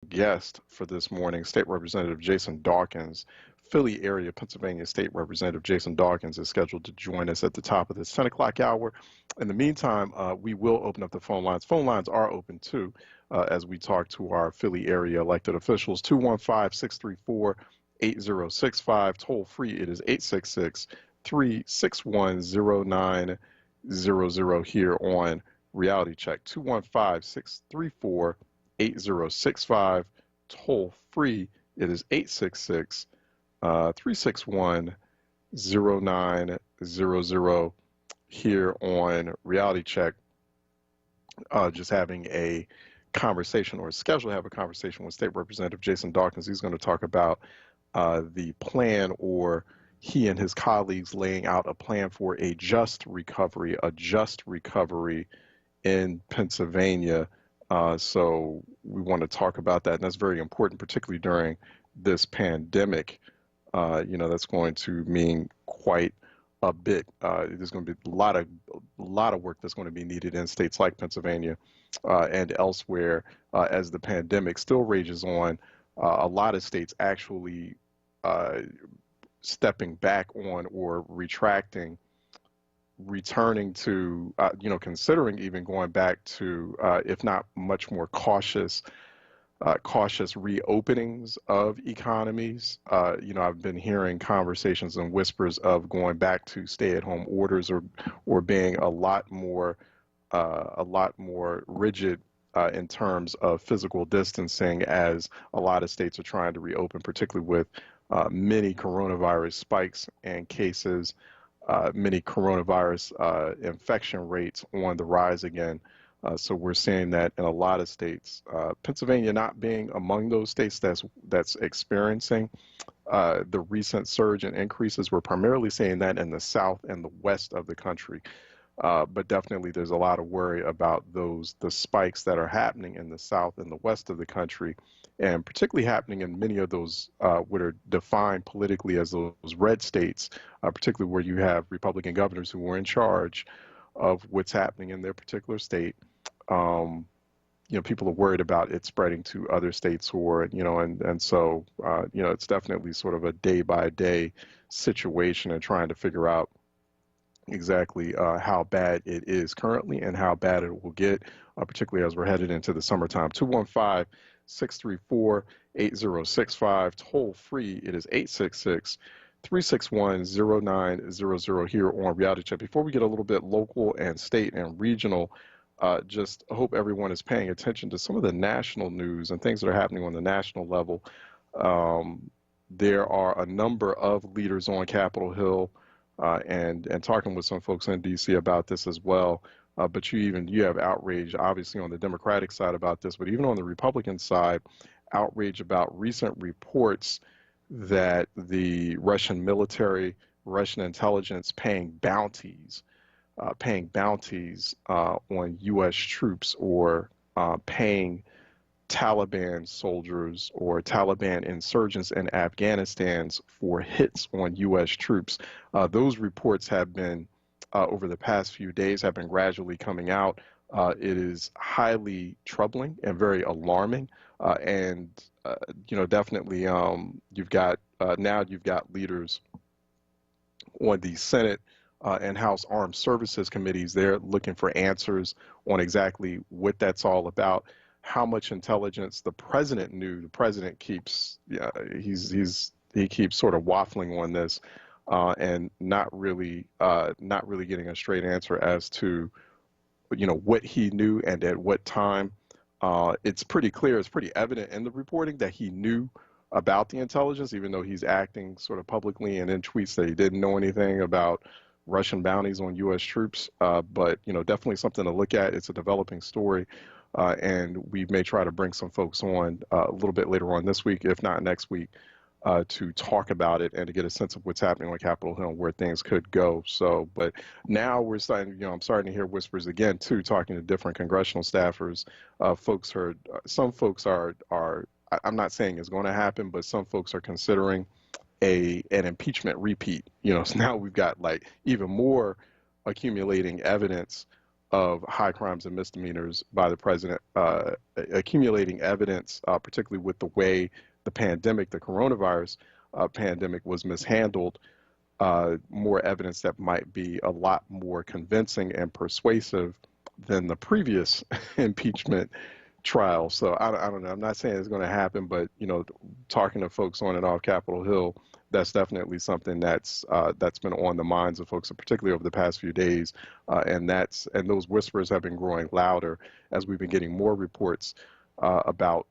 Guest for this morning, State Representative Jason Dawkins. Philly area Pennsylvania State Representative Jason Dawkins is scheduled to join us at the top of this 10 o'clock hour. In the meantime, we will open up the phone lines. Phone lines are open too as we talk to our Philly area elected officials. 215-634-8065. Toll free, it is 866-361-0900 here on Reality Check. 215-634-8065. Toll free, it is 866 361 0900 here on Reality Check. Just having a conversation or schedule to have a conversation with State Representative Jason Dawkins. He's going to talk about the plan, or he and his colleagues laying out a plan for a just recovery in Pennsylvania. So we want to talk about that, and that's very important, particularly during this pandemic. That's going to mean quite a bit. There's going to be a lot of work that's going to be needed in states like Pennsylvania and elsewhere as the pandemic still rages on. A lot of states actually stepping back on or retracting, returning to, considering even going back to, if not much more cautious reopenings of economies. I've been hearing conversations and whispers of going back to stay-at-home orders or being a lot more rigid in terms of physical distancing, as a lot of states are trying to reopen, particularly with many coronavirus spikes and cases, many coronavirus infection rates on the rise again. So we're seeing that in a lot of states. Pennsylvania not being among those states that's experiencing the recent surge in increases. We're primarily seeing that in the south and the west of the country. But definitely there's a lot of worry about the spikes that are happening in the south and the west of the country, and particularly happening in many of those what are defined politically as those red states, particularly where you have Republican governors who were in charge of what's happening in their particular state. People are worried about it spreading to other states, or, so it's definitely sort of a day-by-day situation and trying to figure out exactly how bad it is currently and how bad it will get, particularly as we're headed into the summertime. 215-634-8065. Toll free, it is 866-361-0900 here on Reality Check. Before we get a little bit local and state and regional, just hope everyone is paying attention to some of the national news and things that are happening on the national level. There are a number of leaders on Capitol Hill and talking with some folks in D.C. about this as well. But you have outrage, obviously, on the Democratic side about this, but even on the Republican side, outrage about recent reports that the Russian military, Russian intelligence paying bounties on U.S. troops, or paying Taliban soldiers or Taliban insurgents in Afghanistan for hits on U.S. troops. Those reports have been, over the past few days, have been gradually coming out. It is highly troubling and very alarming. Definitely you've got leaders on the Senate and House Armed Services Committees. They're looking for answers on exactly what that's all about. How much intelligence the president knew. The president keeps he keeps sort of waffling on this and not really getting a straight answer as to what he knew and at what time. It's pretty clear, it's pretty evident in the reporting that he knew about the intelligence, even though he's acting sort of publicly and in tweets that he didn't know anything about Russian bounties on U.S. troops. But definitely something to look at. It's a developing story. And we may try to bring some folks on a little bit later on this week, if not next week, to talk about it and to get a sense of what's happening on Capitol Hill and where things could go. So, but now we're starting, I'm starting to hear whispers again, too, talking to different congressional staffers. Some folks are, I'm not saying it's going to happen, but some folks are considering an impeachment repeat. So now we've got like even more accumulating evidence of high crimes and misdemeanors by the president, accumulating evidence, particularly with the way the pandemic, the coronavirus pandemic was mishandled, more evidence that might be a lot more convincing and persuasive than the previous impeachment trial. So I don't know. I'm not saying it's going to happen, but talking to folks on and off Capitol Hill, that's definitely something that's been on the minds of folks, particularly over the past few days. And those whispers have been growing louder as we've been getting more reports about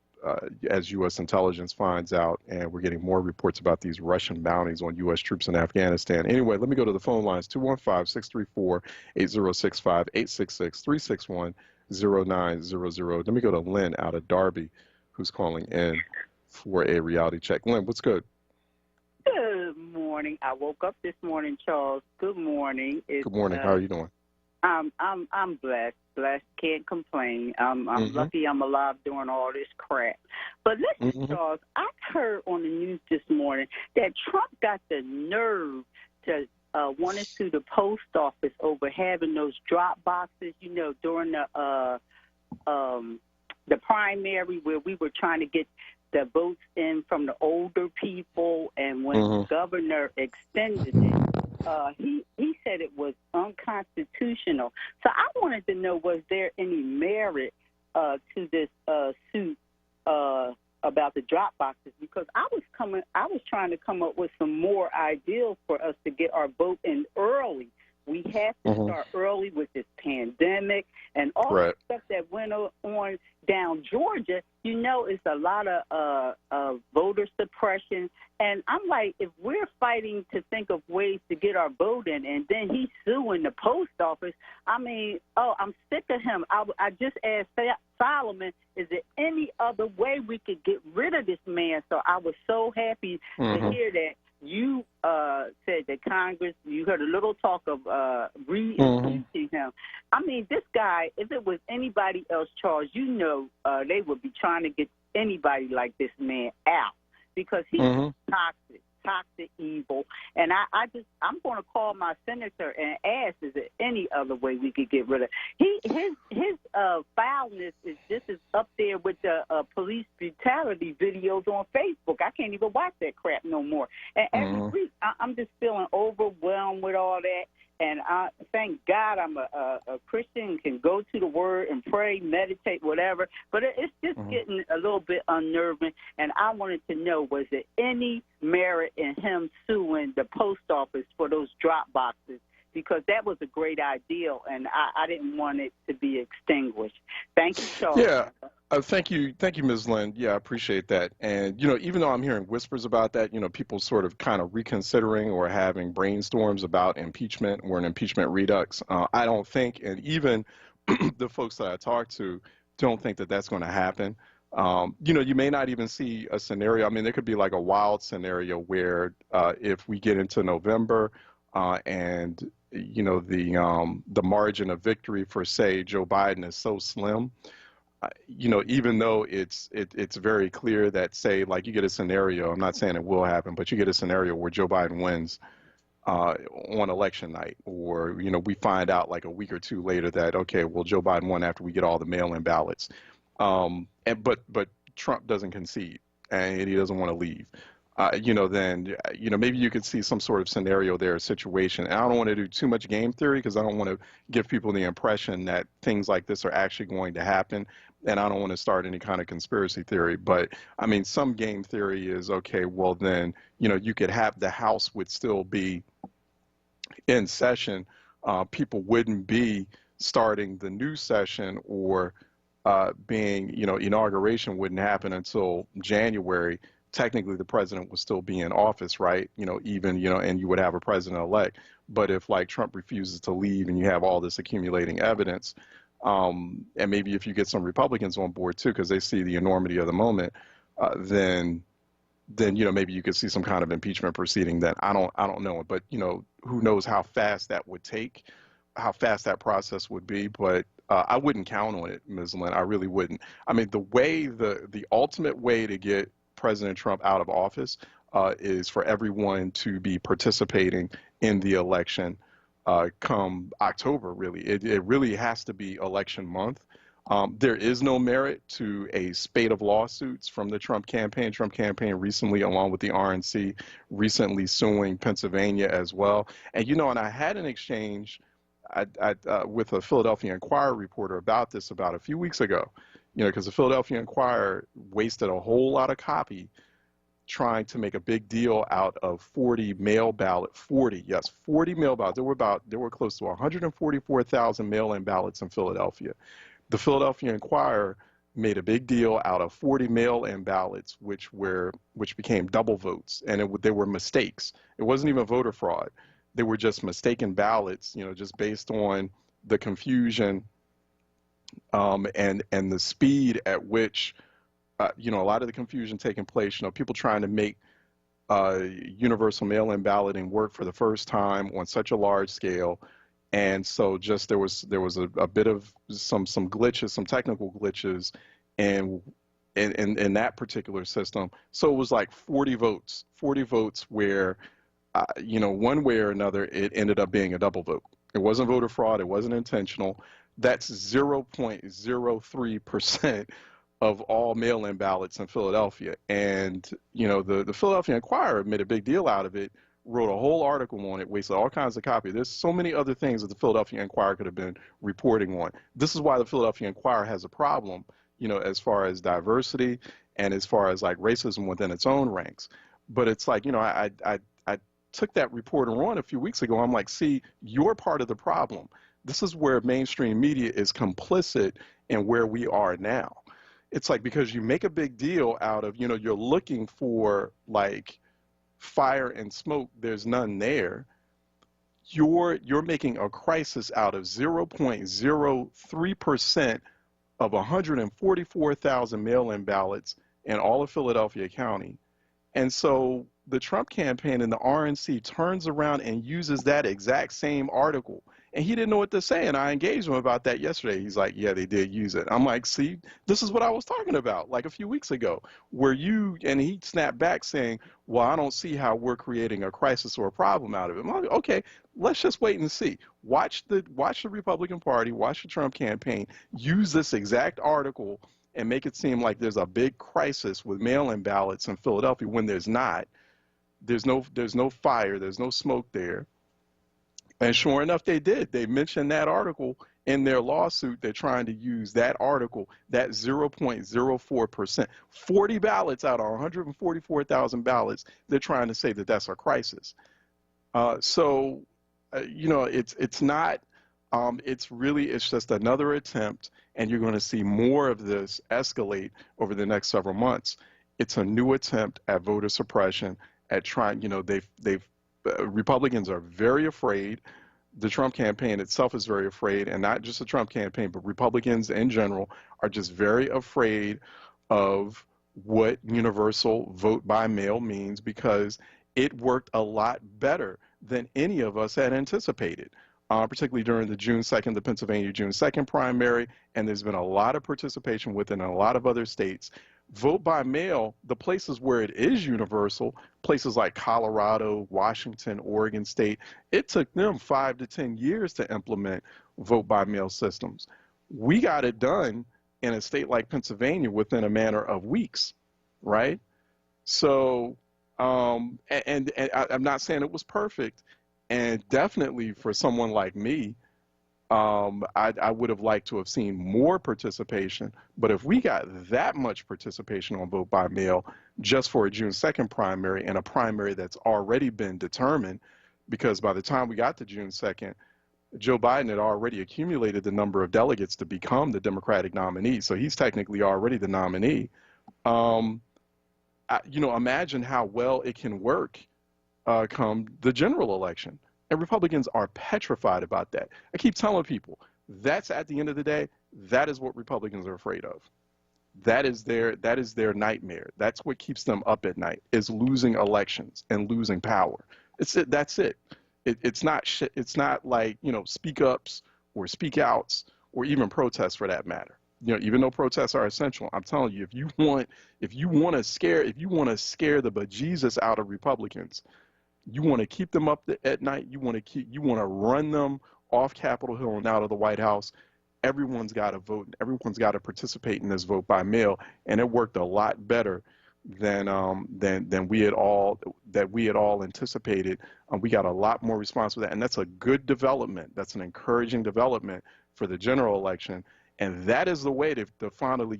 as U.S. intelligence finds out, and we're getting more reports about these Russian bounties on U.S. troops in Afghanistan. Anyway, let me go to the phone lines, 215-634-8065, 866-361-0900. Let me go to Lynn out of Darby, who's calling in for a reality check. Lynn, what's good? Good morning. I woke up this morning, Charles. Good morning. Good morning. How are you doing? I'm blessed. Can't complain. I'm lucky I'm alive doing all this crap. But listen, Charles, I heard on the news this morning that Trump got the nerve to want us to the post office over having those drop boxes, during the primary where we were trying to get the votes in from the older people, and when the governor extended it, he said it was unconstitutional. So I wanted to know, was there any merit to this suit about the drop boxes? Because I was trying to come up with some more ideals for us to get our vote in early. We have to start early with this pandemic and all the stuff that went on down Georgia. It's a lot of voter suppression. And I'm like, if we're fighting to think of ways to get our vote in, and then he's suing the post office, I'm sick of him. I just asked Solomon, is there any other way we could get rid of this man? So I was so happy to hear that you said that Congress, you heard a little talk of re-impeaching him. This guy, if it was anybody else, Charles, they would be trying to get anybody like this man out because he's toxic, evil. And I'm going to call my senator and ask, is there any other way we could get rid of his foulness is just as up there with the police brutality videos on Facebook. I can't even watch that crap no more. And every week, I'm just feeling overwhelmed with all that. And I thank God I'm a Christian, can go to the Word and pray, meditate, whatever. But it's just getting a little bit unnerving. And I wanted to know, was there any merit in him suing the post office for those drop boxes? Because that was a great idea, and I didn't want it to be extinguished. Thank you, Charles. Yeah. Thank you, Ms. Lynn. Yeah, I appreciate that. And, even though I'm hearing whispers about that, people sort of kind of reconsidering or having brainstorms about impeachment or an impeachment redux, I don't think, and even the folks that I talk to don't think that that's going to happen. You may not even see a scenario. There could be like a wild scenario where if we get into November and, the margin of victory for, say, Joe Biden is so slim, even though it's very clear that, say, like you get a scenario, I'm not saying it will happen, but you get a scenario where Joe Biden wins on election night, or, we find out like a week or two later that, okay, well, Joe Biden won after we get all the mail-in ballots. But Trump doesn't concede and he doesn't want to leave. Then maybe you could see some sort of scenario there, situation. And I don't want to do too much game theory because I don't want to give people the impression that things like this are actually going to happen. And I don't want to start any kind of conspiracy theory. But, some game theory is, okay, well, then, you could have the House would still be in session. People wouldn't be starting the new session or inauguration wouldn't happen until January. Technically, the president would still be in office, right? And you would have a president-elect. But if, like, Trump refuses to leave and you have all this accumulating evidence, and maybe if you get some Republicans on board, too, because they see the enormity of the moment, then maybe you could see some kind of impeachment proceeding. Then I don't know. But, who knows how fast that would take, how fast that process would be. But I wouldn't count on it, Ms. Lynn. I really wouldn't. The ultimate way to get President Trump out of office is for everyone to be participating in the election come October, really. It really has to be election month. There is no merit to a spate of lawsuits from the Trump campaign. Trump campaign recently, along with the RNC, recently suing Pennsylvania as well. And, and I had an exchange with a Philadelphia Inquirer reporter about this about a few weeks ago, because the Philadelphia Inquirer wasted a whole lot of copy trying to make a big deal out of 40 mail ballot, 40, yes, 40 mail ballots. There were close to 144,000 mail-in ballots in Philadelphia. The Philadelphia Inquirer made a big deal out of 40 mail-in ballots, which became double votes, and they were mistakes. It wasn't even voter fraud. They were just mistaken ballots, just based on the confusion and the speed at which a lot of the confusion taking place, people trying to make universal mail-in balloting work for the first time on such a large scale. And so just there was a bit of some glitches, some technical glitches in that particular system. So it was like 40 votes where, one way or another, it ended up being a double vote. It wasn't voter fraud. It wasn't intentional. That's 0.03% of all mail-in ballots in Philadelphia. And, the Philadelphia Inquirer made a big deal out of it, wrote a whole article on it, wasted all kinds of copy. There's so many other things that the Philadelphia Inquirer could have been reporting on. This is why the Philadelphia Inquirer has a problem, as far as diversity and as far as like racism within its own ranks. But it's like, I took that reporter on a few weeks ago. I'm like, see, you're part of the problem. This is where mainstream media is complicit in where we are now. It's like, because you make a big deal out of, you're looking for like fire and smoke, there's none there. You're making a crisis out of 0.03% of 144,000 mail-in ballots in all of Philadelphia County. And so the Trump campaign and the RNC turns around and uses that exact same article. And he didn't know what to say. And I engaged him about that yesterday. He's like, yeah, they did use it. I'm like, see, this is what I was talking about like a few weeks ago, and he snapped back saying, well, I don't see how we're creating a crisis or a problem out of it. I'm like, okay, let's just wait and see. Watch the Republican Party, watch the Trump campaign, use this exact article and make it seem like there's a big crisis with mail-in ballots in Philadelphia when there's not. There's no fire, there's no smoke there. And sure enough, they did. They mentioned that article in their lawsuit. They're trying to use that article, that 0.04%, 40 ballots out of 144,000 ballots. They're trying to say that that's a crisis. It's not. It's just another attempt, and you're going to see more of this escalate over the next several months. It's a new attempt at voter suppression, at trying. Republicans are very afraid. The Trump campaign itself is very afraid, and not just the Trump campaign, but Republicans in general are just very afraid of what universal vote by mail means, because it worked a lot better than any of us had anticipated, particularly during the the Pennsylvania June 2nd primary, and there's been a lot of participation within a lot of other states. Vote by mail, the places where it is universal, places like Colorado, Washington, Oregon State, it took them 5 to 10 years to implement vote by mail systems. We got it done in a state like Pennsylvania within a matter of weeks, right? So, and I'm not saying it was perfect, and definitely for someone like me, I would have liked to have seen more participation. But if we got that much participation on vote by mail just for a June 2nd primary, and a primary that's already been determined, because by the time we got to June 2nd, Joe Biden had already accumulated the number of delegates to become the Democratic nominee. So he's technically already the nominee. Imagine how well it can work come the general election. And Republicans are petrified about that. I keep telling people, that's, at the end of the day, that is what Republicans are afraid of. That is their nightmare. That's what keeps them up at night, is losing elections and losing power. That's it. It's not like, speak ups or speak outs or even protests for that matter. Even though protests are essential, I'm telling you, if you want to scare the bejesus out of Republicans, You want to keep them up at night. You want to run them off Capitol Hill and out of the White House. Everyone's got to vote. Everyone's got to participate in this vote by mail, and it worked a lot better than we had all anticipated. We got a lot more response with that, and that's a good development. That's an encouraging development for the general election, and that is the way to finally,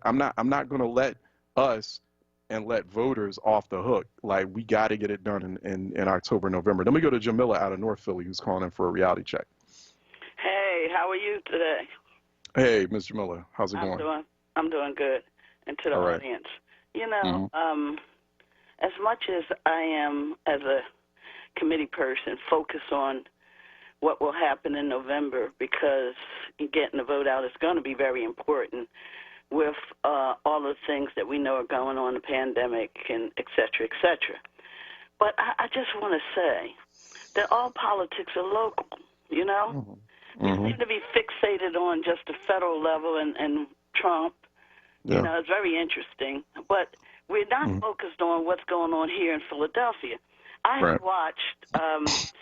I'm not going to let us and let voters off the hook. Like, we got to get it done in October, November. Let me go to Jamila out of North Philly, who's calling in for a reality check. Hey, how are you today? Hey, Ms. Jamila, how's it going? I'm doing good. And to the audience, as much as I am, as a committee person, focused on what will happen in November, because getting the vote out is going to be very important with all the things that we know are going on, the pandemic and et cetera, et cetera. But I just want to say that all politics are local, you know? We seem to be fixated on just the federal level and Trump. You know, it's very interesting. But we're not focused on what's going on here in Philadelphia. I have watched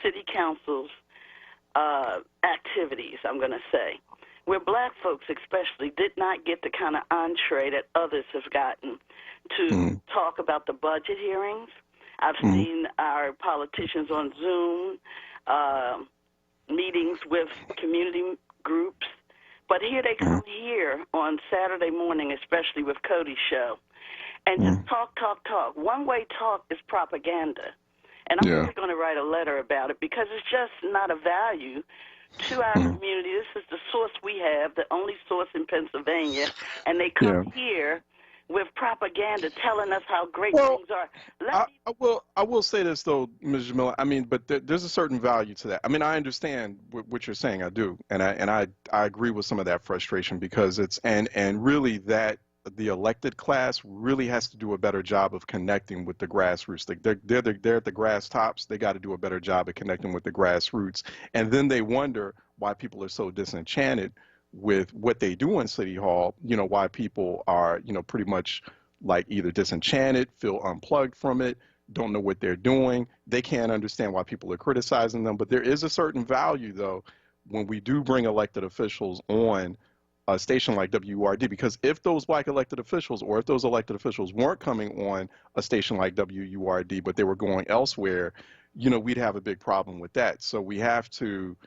city council's activities, I'm going to say, where black folks especially did not get the kind of entree that others have gotten to talk about the budget hearings. I've seen our politicians on Zoom, meetings with community groups, but here they come here on Saturday morning, especially with Cody's show, and just talk. One-way talk is propaganda, and I'm really going to write a letter about it, because it's just not a value to our community. This is the source we have, the only source in Pennsylvania, and they come here with propaganda telling us how great things are. I will say this, though, Ms. Jamila. I mean, but there's a certain value to that. I mean, I understand what you're saying. I do, and I agree with some of that frustration, because it's and really that the elected class really has to do a better job of connecting with the grassroots. They're at the grass tops. They got to do a better job of connecting with the grassroots, and then they wonder why people are so disenchanted with what they do in City Hall, why people are, pretty much like either disenchanted, feel unplugged from it, don't know what they're doing. They can't understand why people are criticizing them. But there is a certain value, though, when we do bring elected officials on a station like WURD, because if those black elected officials, or if those elected officials weren't coming on a station like WURD, but they were going elsewhere, we'd have a big problem with that. So we have to,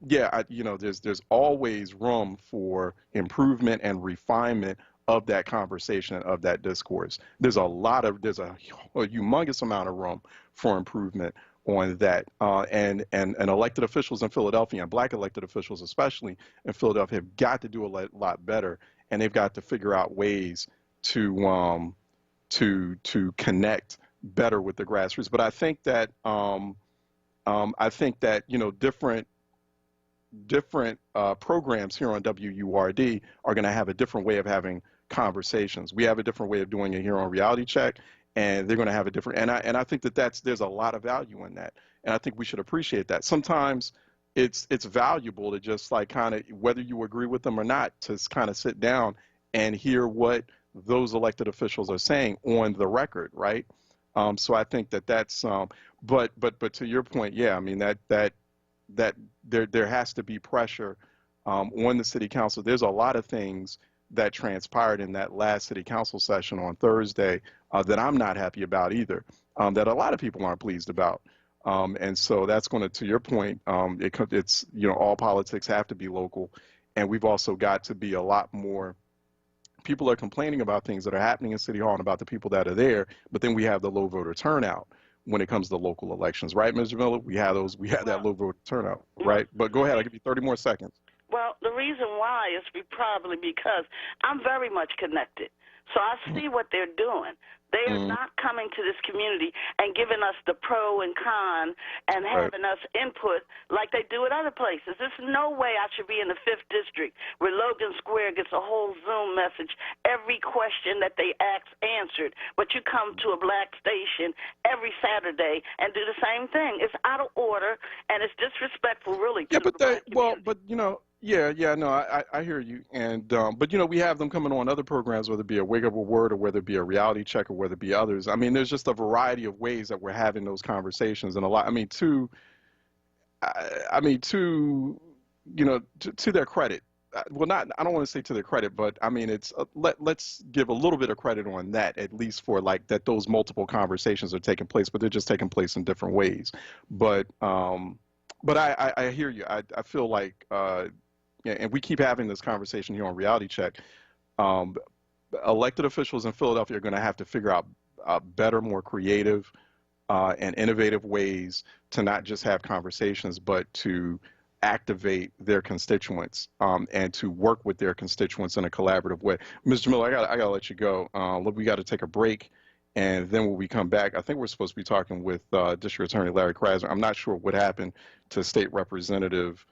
there's always room for improvement and refinement of that conversation, of that discourse. There's a humongous amount of room for improvement on that. And elected officials in Philadelphia, and black elected officials especially in Philadelphia, have got to do a lot better, and they've got to figure out ways to connect better with the grassroots. But I think that different programs here on WURD are going to have a different way of having conversations. We have a different way of doing it here on Reality Check, and they're going to have a different. And I think there's a lot of value in that, and I think we should appreciate that. Sometimes it's valuable to just like kind of, whether you agree with them or not, to kind of sit down and hear what those elected officials are saying on the record, right? So I think that's but to your point, yeah, I mean that there has to be pressure on the city council. There's a lot of things that transpired in that last city council session on Thursday that I'm not happy about either, that a lot of people aren't pleased about. And so that's going to your point, it's, all politics have to be local, and we've also got to be a lot more. People are complaining about things that are happening in City Hall and about the people that are there, but then we have the low voter turnout when it comes to local elections, right, Ms. Miller? We had that low voter turnout, right? But go ahead, I'll give you 30 more seconds. Well, the reason why is probably because I'm very much connected. So I see what they're doing. They are not coming to this community and giving us the pro and con and having us input like they do at other places. There's no way I should be in the 5th District where Logan Square gets a whole Zoom message, every question that they ask answered, but you come to a black station every Saturday and do the same thing. It's out of order, and it's disrespectful, really, to the black community. Yeah, no, I hear you. And but we have them coming on other programs, whether it be a Wake Up with Word or whether it be a reality check or whether it be others. I mean, there's just a variety of ways that we're having those conversations, and a lot. I mean, to their credit. Well, not I don't want to say to their credit, but I mean, let's give a little bit of credit on that, at least for like that those multiple conversations are taking place, but they're just taking place in different ways. But I hear you. I feel like yeah, and we keep having this conversation here on Reality Check. Um, Elected officials in Philadelphia are going to have to figure out better, more creative, and innovative ways to not just have conversations, but to activate their constituents and to work with their constituents in a collaborative way. Mr. Miller, I gotta let you go. Look, we got to take a break, and then when we come back, I think we're supposed to be talking with District Attorney Larry Krasner. I'm not sure what happened to State Representative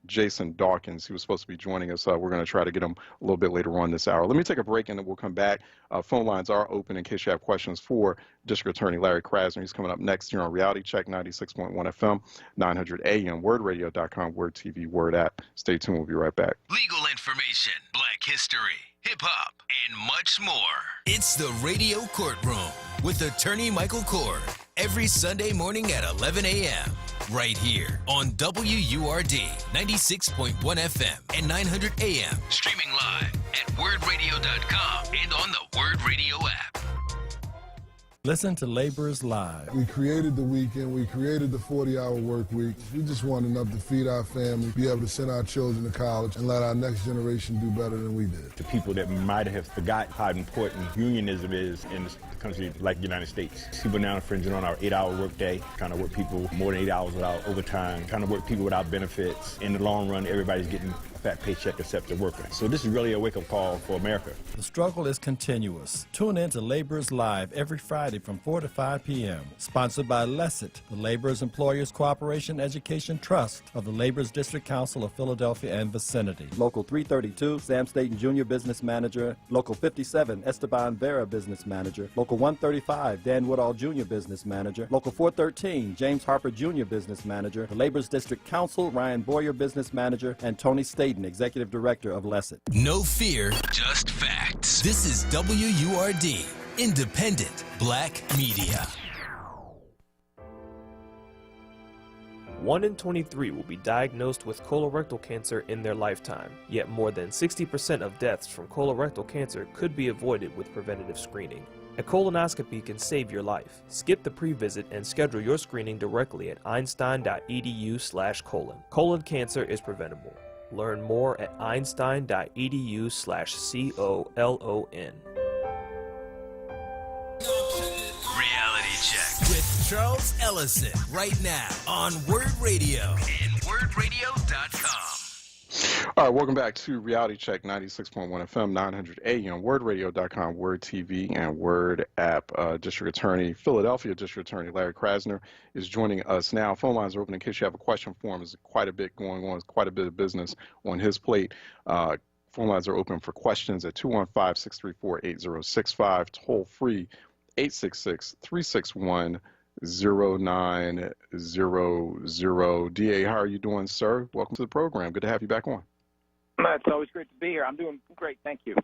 Jason Dawkins. He was supposed to be joining us. We're going to try to get him a little bit later on this hour. Let me take a break and then we'll come back. Phone lines are open in case you have questions for District Attorney Larry Krasner. He's coming up next here on Reality Check 96.1 FM, 900 AM, wordradio.com, Word TV, Word app. Stay tuned. We'll be right back. Legal information, Black history, hip-hop, and much more. It's the Radio Courtroom with Attorney Michael Cord every Sunday morning at 11 a.m. right here on WURD 96.1 FM and 900 AM. Streaming live at wordradio.com and on the Word Radio app. Listen to Laborers Live. We created the weekend. We created the 40-hour work week. We just want enough to feed our family, be able to send our children to college, and let our next generation do better than we did. The people that might have forgot how important unionism is in a country like the United States. People now infringing on our 8-hour workday, kind of work people more than 8 hours without overtime, kind of work people without benefits. In the long run, everybody's getting a fat paycheck except the worker. So this is really a wake-up call for America. The struggle is continuous. Tune in to Laborers Live every Friday from 4 to 5 p.m. Sponsored by LESIT, the Laborers Employers Cooperation Education Trust of the Laborers District Council of Philadelphia and vicinity. Local 332, Sam Staten Jr. Business Manager. Local 57, Esteban Vera Business Manager. Local 135, Dan Woodall Jr. Business Manager. Local 413, James Harper Jr. Business Manager. The Laborers District Council, Ryan Boyer Business Manager, and Tony Staten, Executive Director of LESIT. No fear, just facts. This is WURD, independent Black media. 1 in 23 will be diagnosed with colorectal cancer in their lifetime, yet more than 60% of deaths from colorectal cancer could be avoided with preventative screening. A colonoscopy can save your life. Skip the pre-visit and schedule your screening directly at einstein.edu/colon. Colon cancer is preventable. Learn more at einstein.edu/colon. Reality Check with Charles Ellison right now on Word Radio and wordradio.com. All right, welcome back to Reality Check 96.1 FM, 900 AM, wordradio.com, Word TV, and Word app. District Attorney, Philadelphia District Attorney Larry Krasner is joining us now. Phone lines are open in case you have a question for him. There's quite a bit going on. There's quite a bit of business on his plate. Phone lines are open for questions at 215-634-8065, toll free 866-361-0900. DA, how are you doing, sir? Welcome to the program. Good to have you back on. It's always great to be here. I'm doing great. Thank you.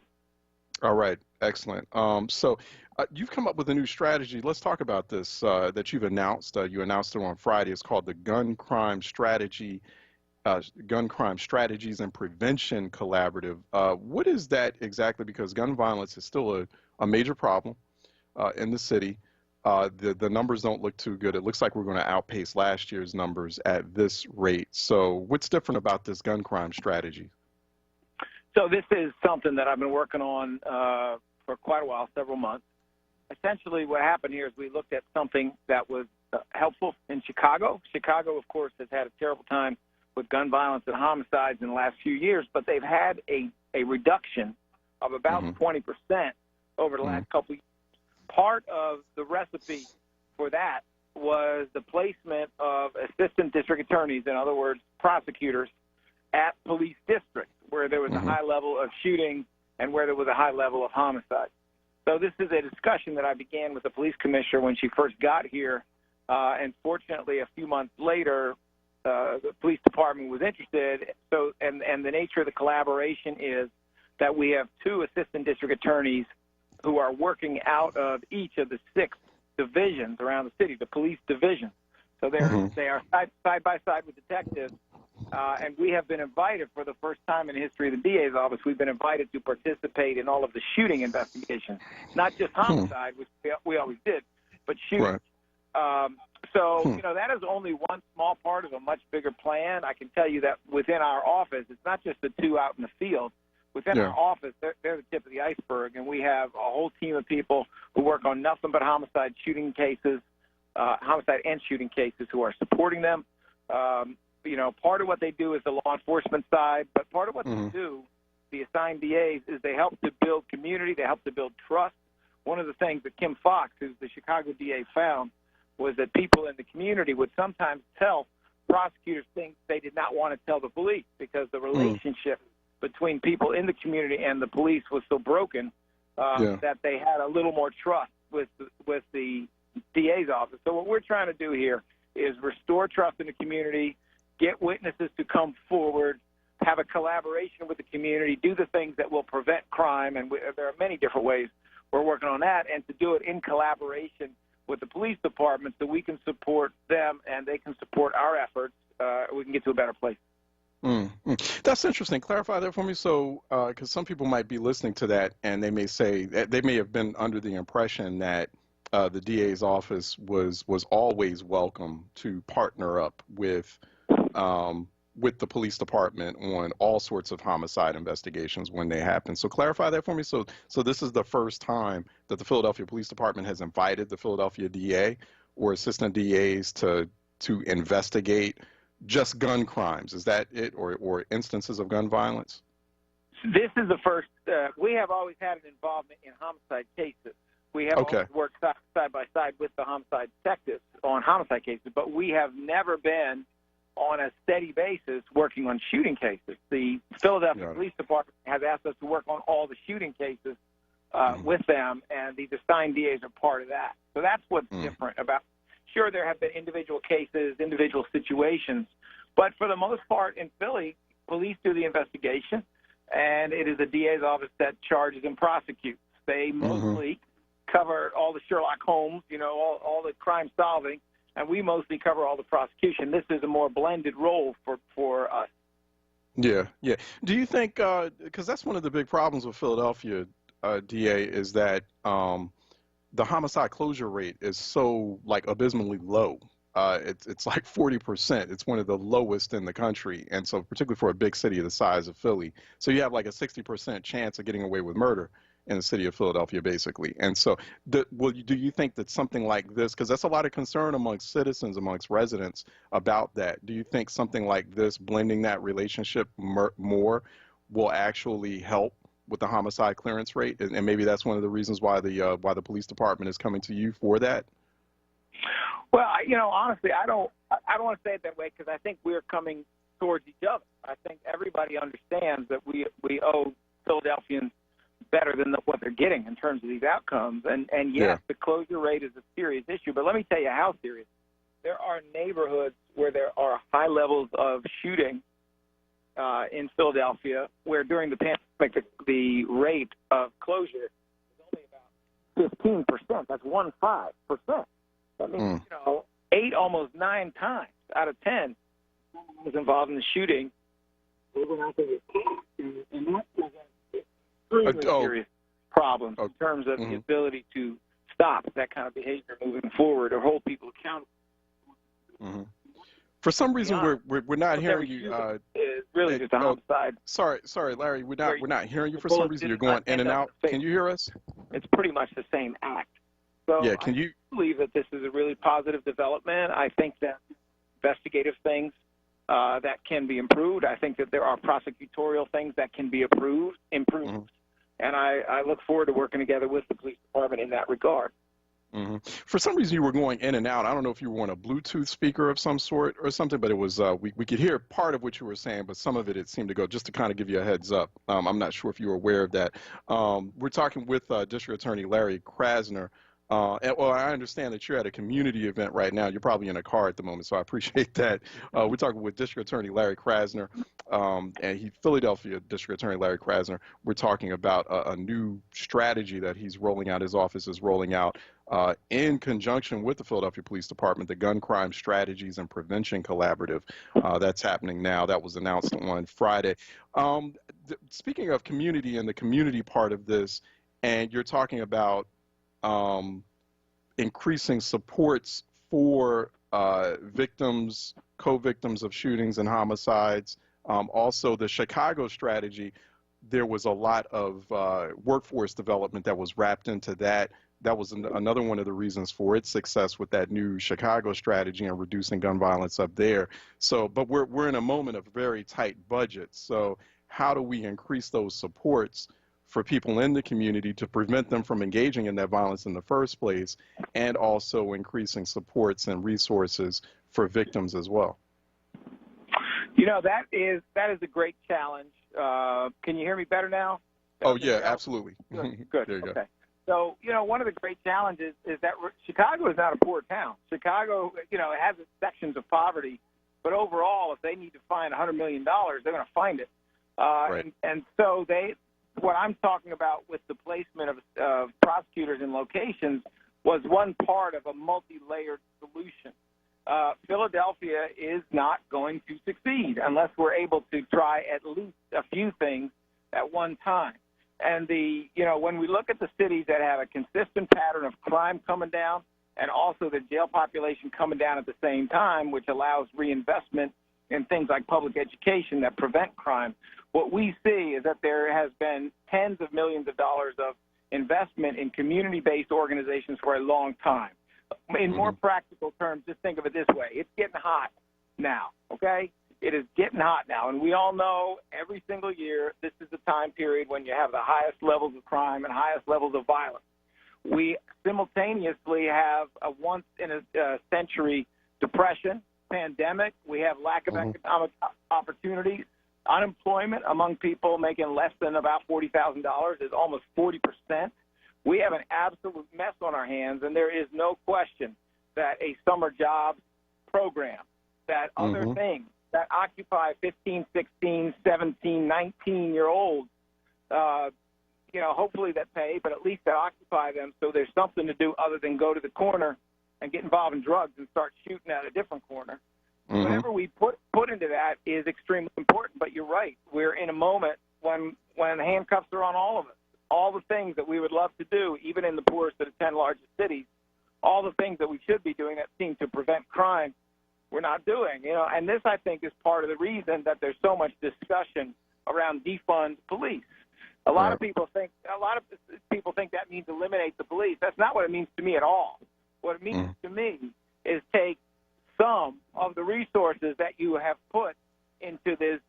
All right. Excellent. So you've come up with a new strategy. Let's talk about this that you've announced. You announced it on Friday. It's called the Gun Crime Strategies and Prevention Collaborative. What is that exactly? Because gun violence is still a major problem in the city. The numbers don't look too good. It looks like we're going to outpace last year's numbers at this rate. So what's different about this gun crime strategy? So this is something that I've been working on for quite a while, several months. Essentially what happened here is we looked at something that was helpful in Chicago. Chicago, of course, has had a terrible time with gun violence and homicides in the last few years, but they've had a reduction of about 20% over the last couple of years. Part of the recipe for that was the placement of assistant district attorneys, in other words, prosecutors, at police districts where there was a high level of shooting and where there was a high level of homicide. So this is a discussion that I began with the police commissioner when she first got here, and fortunately a few months later the police department was interested. So, and the nature of the collaboration is that we have 2 assistant district attorneys who are working out of each of the 6 divisions around the city, the police division. So they are side by side with detectives, and we have been invited for the first time in the history of the DA's office. We've been invited to participate in all of the shooting investigations, not just homicide, which we always did, but shooting. Right. So, that is only one small part of a much bigger plan. I can tell you that within our office, it's not just the 2 out in the field. Within our office, they're the tip of the iceberg, and we have a whole team of people who work on nothing but homicide and shooting cases who are supporting them. Part of what they do is the law enforcement side, but part of what they do, the assigned DAs, is they help to build community, they help to build trust. One of the things that Kim Fox, who's the Chicago DA, found was that people in the community would sometimes tell prosecutors things they did not want to tell the police because the relationship between people in the community and the police was so broken that they had a little more trust with the DA's office. So what we're trying to do here is restore trust in the community, get witnesses to come forward, have a collaboration with the community, do the things that will prevent crime, and there are many different ways we're working on that, and to do it in collaboration with the police department so we can support them and they can support our efforts. We can get to a better place. That's interesting. Clarify that for me. So, because some people might be listening to that and they may say that they may have been under the impression that the DA's office was always welcome to partner up with the police department on all sorts of homicide investigations when they happen. So clarify that for me. So this is the first time that the Philadelphia Police Department has invited the Philadelphia DA or assistant DAs to investigate just gun crimes. Is that it, or instances of gun violence? This is the first. We have always had an involvement in homicide cases. We have always worked side by side with the homicide detectives on homicide cases, but we have never been on a steady basis working on shooting cases. The Philadelphia Police Department has asked us to work on all the shooting cases with them, and these assigned DAs are part of that. So that's what's different about. Sure, there have been individual cases, individual situations, but for the most part in Philly, police do the investigation, and it is the DA's office that charges and prosecutes. They mostly cover all the Sherlock Holmes, all the crime solving, and we mostly cover all the prosecution. This is a more blended role for us. Yeah. Do you think, because that's one of the big problems with Philadelphia, DA, is that the homicide closure rate is so abysmally low. It's like 40%. It's one of the lowest in the country, and so particularly for a big city the size of Philly. So you have like a 60% chance of getting away with murder in the city of Philadelphia, basically. And so do you think that something like this, because that's a lot of concern amongst citizens, amongst residents about that, do you think something like this, blending that relationship more, will actually help with the homicide clearance rate? And maybe that's one of the reasons why the police department is coming to you for that? Well, honestly, I don't want to say it that way, because I think we're coming towards each other. I think everybody understands that we owe Philadelphians better than what they're getting in terms of these outcomes. And yes, the closure rate is a serious issue, but let me tell you how serious. There are neighborhoods where there are high levels of shooting in Philadelphia, where during the pandemic the rate of closure is only about 15%. That's 15%. That means 8, almost 9 times out of 10 was involved in the shooting. And that is extremely serious problem in terms of the ability to stop that kind of behavior moving forward or hold people accountable. For some reason, we're not hearing you. It's really just a homicide. Sorry, Larry. We're not hearing you for some reason. You're going in and out. Can you hear us? It's pretty much the same act. So can you believe that this is a really positive development? I think that investigative things that can be improved. I think that there are prosecutorial things that can be improved. And I look forward to working together with the police department in that regard. For some reason, you were going in and out. I don't know if you were on a Bluetooth speaker of some sort or something, but it was we could hear part of what you were saying, but some of it seemed to go. Just to kind of give you a heads up, I'm not sure if you were aware of that. We're talking with District Attorney Larry Krasner Well, I understand that you're at a community event right now. You're probably in a car at the moment, so I appreciate that. We're talking with District Attorney Larry Krasner, and Philadelphia District Attorney Larry Krasner. We're talking about a new strategy that he's rolling out, his office is rolling out in conjunction with the Philadelphia Police Department, the Gun Crime Strategies and Prevention Collaborative. That's happening now. That was announced on Friday. Speaking of community and the community part of this, and you're talking about increasing supports for victims, co-victims of shootings and homicides. Also, the Chicago strategy, there was a lot of workforce development that was wrapped into that. That was another one of the reasons for its success with that new Chicago strategy and reducing gun violence up there. So, but we're in a moment of very tight budgets. So how do we increase those supports for people in the community to prevent them from engaging in that violence in the first place, and also increasing supports and resources for victims as well? You know, that is a great challenge. Can you hear me better now? Oh, yeah, absolutely. Good. There you okay. go. So, you know, one of the great challenges is that Chicago is not a poor town. Chicago, you know, it has its sections of poverty, but overall, if they need to find $100 million, they're going to find it. Right. And so what I'm talking about with the placement of prosecutors in locations was one part of a multi-layered solution. Philadelphia is not going to succeed unless we're able to try at least a few things at one time. And when we look at the cities that have a consistent pattern of crime coming down and also the jail population coming down at the same time, which allows reinvestment in things like public education that prevent crime, what we see is that there has been tens of millions of dollars of investment in community-based organizations for a long time. In more practical terms, just think of it this way. It's getting hot now, okay? It is getting hot now, and we all know every single year this is the time period when you have the highest levels of crime and highest levels of violence. We simultaneously have a once-in-a-century depression, pandemic. We have lack of economic opportunities. Unemployment among people making less than about $40,000 is almost 40%. We have an absolute mess on our hands, and there is no question that a summer jobs program, that other things that occupy 15, 16, 17, 19-year-olds, hopefully that pay, but at least that occupy them so there's something to do other than go to the corner and get involved in drugs and start shooting at a different corner. Whatever we put into that is extremely important, but you're right. We're in a moment when handcuffs are on all of us. All the things that we would love to do, even in the poorest of the 10 largest cities, all the things that we should be doing that seem to prevent crime, we're not doing. And this, I think, is part of the reason that there's so much discussion around defund police. A lot of people think that means eliminate the police. That's not what it means to me at all. What it means to me is take some of the resources that you have put into this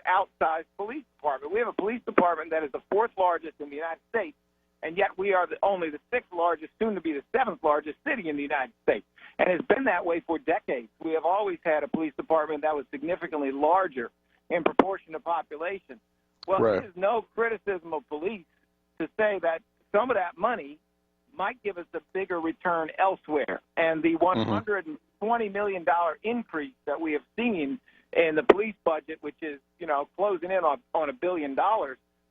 outsized police department. We have a police department that is the fourth largest in the United States, and yet we are only the sixth largest, soon to be the seventh largest city in the United States. And it's been that way for decades. We have always had a police department that was significantly larger in proportion to population. Well, It is no criticism of police to say that some of that money might give us a bigger return elsewhere. And the $120 million increase that we have seen in the police budget, which is, closing in on $1 billion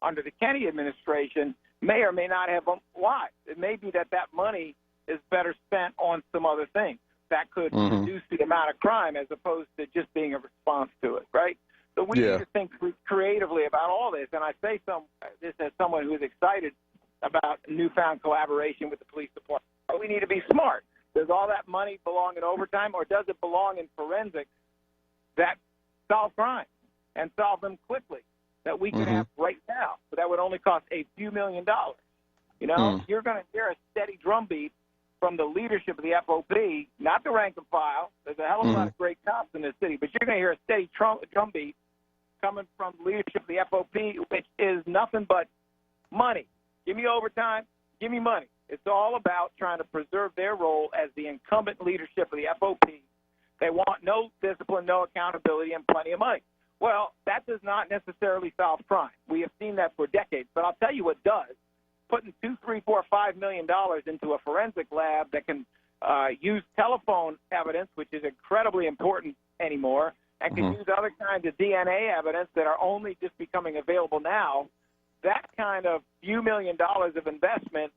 under the Kennedy administration, may or may not have why. It may be that money is better spent on some other things that could reduce the amount of crime as opposed to just being a response to it, right? So we need to think creatively about all this. And I say this as someone who is excited about newfound collaboration with the police department. But we need to be smart. Does all that money belong in overtime, or does it belong in forensics that solve crime and solve them quickly that we could have right now? But that would only cost a few $1 million. You're going to hear a steady drumbeat from the leadership of the FOP, not the rank and file. There's a hell of a lot of great cops in this city, but you're going to hear a steady drumbeat coming from the leadership of the FOP, which is nothing but money. Give me overtime, give me money. It's all about trying to preserve their role as the incumbent leadership of the FOP. They want no discipline, no accountability, and plenty of money. Well, that does not necessarily solve crime. We have seen that for decades. But I'll tell you what does. putting $2, $3, $4, $5 million into a forensic lab that can use telephone evidence, which is incredibly important anymore, and can use other kinds of DNA evidence that are only just becoming available now, that kind of few $1 million of investment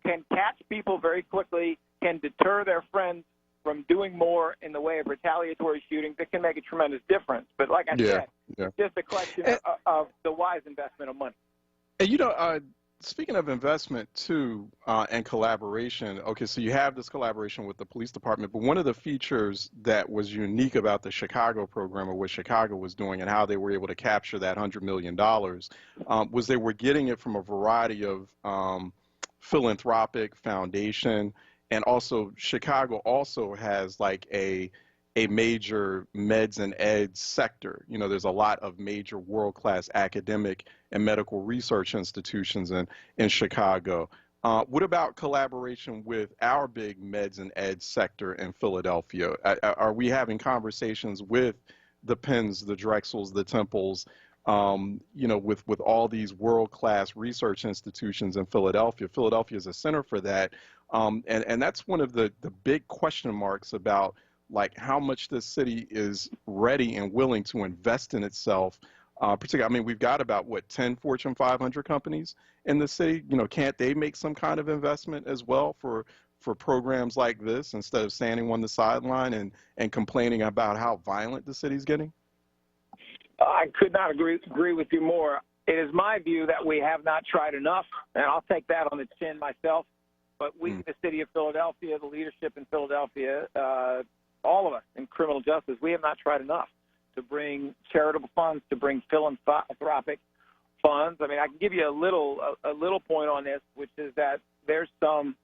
can catch people very quickly, can deter their friends from doing more in the way of retaliatory shootings. It can make a tremendous difference. But like I said, it's just a question of the wise investment of money. And, speaking of investment, too, and collaboration, okay, so you have this collaboration with the police department, but one of the features that was unique about the Chicago program, or what Chicago was doing and how they were able to capture that $100 million, was they were getting it from a variety of philanthropic foundation. And also, Chicago also has like a major meds and eds sector. There's a lot of major world-class academic and medical research institutions in Chicago. What about collaboration with our big meds and eds sector in Philadelphia? Are we having conversations with the Penns, the Drexels, the Temples, with all these world-class research institutions in Philadelphia? Philadelphia is a center for that. And that's one of the big question marks about like how much this city is ready and willing to invest in itself. Particularly, we've got about 10 Fortune 500 companies in the city. Can't they make some kind of investment as well for programs like this instead of standing on the sideline and complaining about how violent the city's getting? I could not agree with you more. It is my view that we have not tried enough, and I'll take that on the chin myself. But we, the city of Philadelphia, the leadership in Philadelphia, all of us in criminal justice, we have not tried enough to bring charitable funds, to bring philanthropic funds. I can give you a little point on this, which is that there's some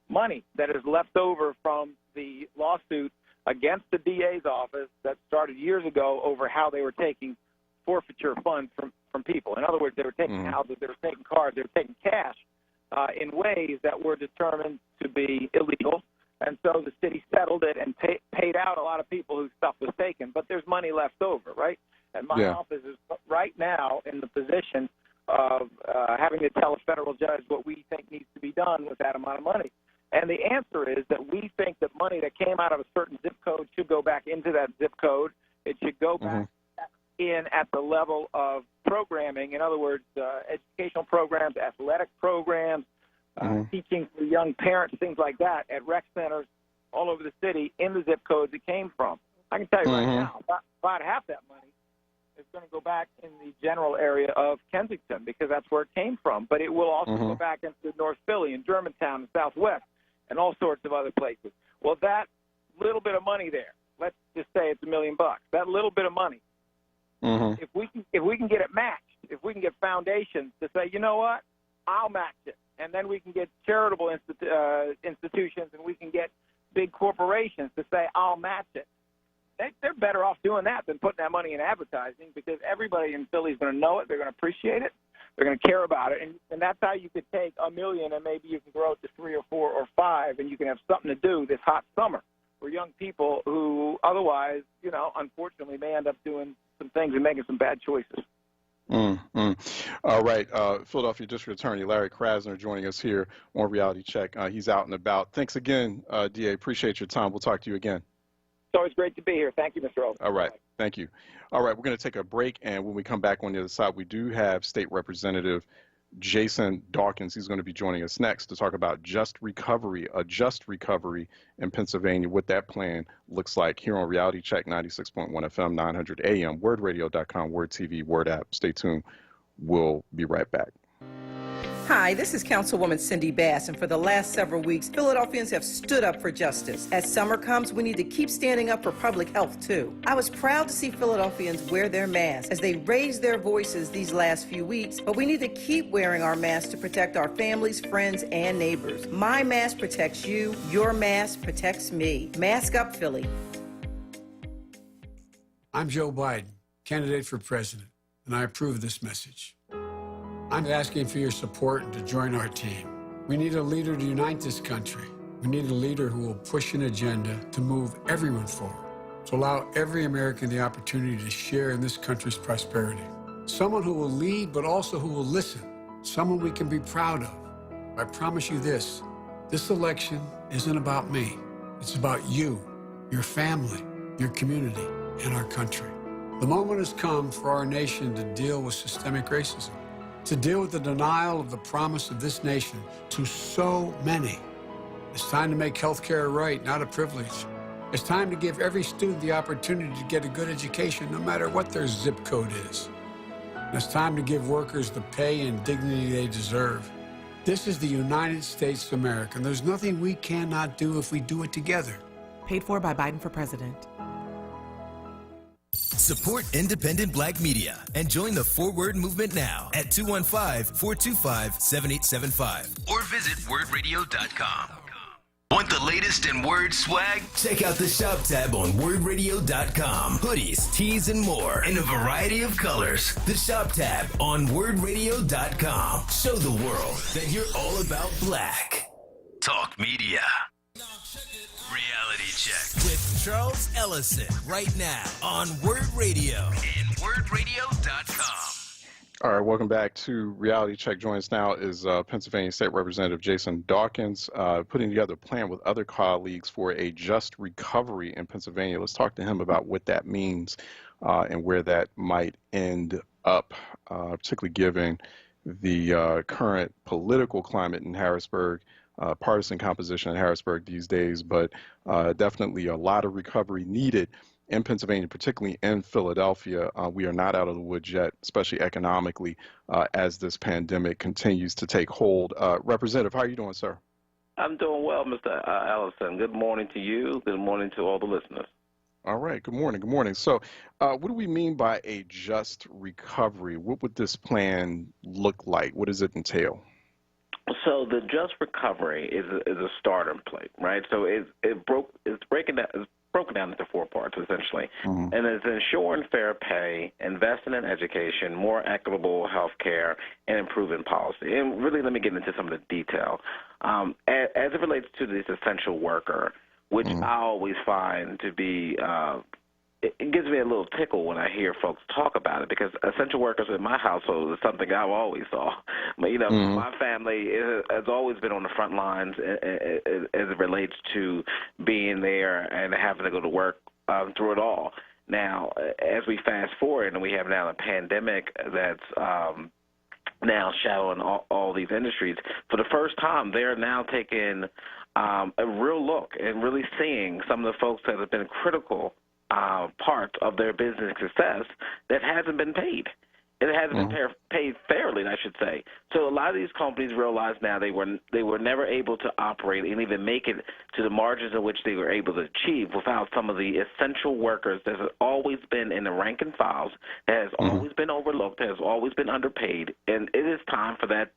money that is left over from the lawsuit against the DA's office that started years ago over how they were taking forfeiture funds from people. In other words, they were taking houses, they were taking cars, they were taking cash in ways that were determined to be illegal. And so the city settled it and paid out a lot of people whose stuff was taken. But there's money left over, right? And my office is right now in the position of having to tell a federal judge what we think needs to be done with that amount of money. And the answer is that we think that money that came out of a certain zip code should go back into that zip code. It should go back in at the level of programming. In other words, educational programs, athletic programs, teaching for young parents, things like that at rec centers all over the city in the zip codes it came from. I can tell you right now, about half that money is going to go back in the general area of Kensington because that's where it came from. But it will also go back into North Philly and Germantown and Southwest and all sorts of other places. Well, that little bit of money there, let's just say it's $1 million. That little bit of money, if we can get it matched, if we can get foundations to say, you know what, I'll match it, and then we can get charitable institutions and we can get big corporations to say, I'll match it. They're better off doing that than putting that money in advertising because everybody in Philly is going to know it. They're going to appreciate it. They're going to care about it. And that's how you could take $1 million and maybe you can grow it to 3 or 4 or 5 and you can have something to do this hot summer for young people who otherwise, unfortunately may end up doing some things and making some bad choices. All right. Philadelphia District Attorney Larry Krasner joining us here on Reality Check. He's out and about. Thanks again, DA. Appreciate your time. We'll talk to you again. It's always great to be here. Thank you, Mr. Oates. All right. Thank you. All right. We're going to take a break. And when we come back on the other side, we do have State Representative Jason Dawkins. He's going to be joining us next to talk about a just recovery in Pennsylvania, what that plan looks like here on Reality Check 96.1 FM, 900 AM, wordradio.com, Word TV, Word app. Stay tuned. We'll be right back. Hi, this is Councilwoman Cindy Bass, and for the last several weeks, Philadelphians have stood up for justice. As summer comes, we need to keep standing up for public health, too. I was proud to see Philadelphians wear their masks as they raised their voices these last few weeks, but we need to keep wearing our masks to protect our families, friends, and neighbors. My mask protects you. Your mask protects me. Mask up, Philly. I'm Joe Biden, candidate for president, and I approve this message. I'm asking for your support and to join our team. We need a leader to unite this country. We need a leader who will push an agenda to move everyone forward, to allow every American the opportunity to share in this country's prosperity. Someone who will lead, but also who will listen. Someone we can be proud of. I promise you this election isn't about me. It's about you, your family, your community, and our country. The moment has come for our nation to deal with systemic racism, to deal with the denial of the promise of this nation to so many. It's time to make health care a right, not a privilege. It's time to give every student the opportunity to get a good education, no matter what their zip code is. And it's time to give workers the pay and dignity they deserve. This is the United States of America, and there's nothing we cannot do if we do it together. Paid for by Biden for president. Support independent Black media and join the onWURD movement now at 215-425-7875 or visit wordradio.com. Want the latest in Word swag? Check out the shop tab on wordradio.com. Hoodies, tees, and more in a variety of colors. The shop tab on wordradio.com. Show the world that you're all about Black. Talk media. Reality Check with Charles Ellison right now on Word Radio and wordradio.com. All right, welcome back to Reality Check. Joining us now is Pennsylvania State Representative Jason Dawkins, putting together a plan with other colleagues for a just recovery in Pennsylvania. Let's talk to him about what that means and where that might end up, particularly given the current political climate in Harrisburg, partisan composition in Harrisburg these days, but definitely a lot of recovery needed in Pennsylvania, particularly in Philadelphia. We are not out of the woods yet, especially economically, as this pandemic continues to take hold. Representative, how are you doing, sir? I'm doing well, Mr. Ellison. Good morning to you. Good morning to all the listeners. All right. Good morning. Good morning. So what do we mean by a just recovery? What would this plan look like? What does it entail? So the just recovery is a starting plate, right? So it's broken down into 4 parts, essentially. Mm-hmm. And it's ensuring fair pay, investing in education, more equitable health care, and improving policy. And really, let me get into some of the detail. As it relates to this essential worker, which I always find to be it gives me a little tickle when I hear folks talk about it, because essential workers in my household is something I've always saw. But, my family has always been on the front lines as it relates to being there and having to go to work through it all. Now, as we fast forward and we have now a pandemic that's now shadowing all these industries, for the first time, they're now taking a real look and really seeing some of the folks that have been critical part of their business success that hasn't been paid. It hasn't been paid fairly, I should say. So a lot of these companies realize now they were never able to operate and even make it to the margins in which they were able to achieve without some of the essential workers that have always been in the rank and files, that has always been overlooked, has always been underpaid, and it is time for that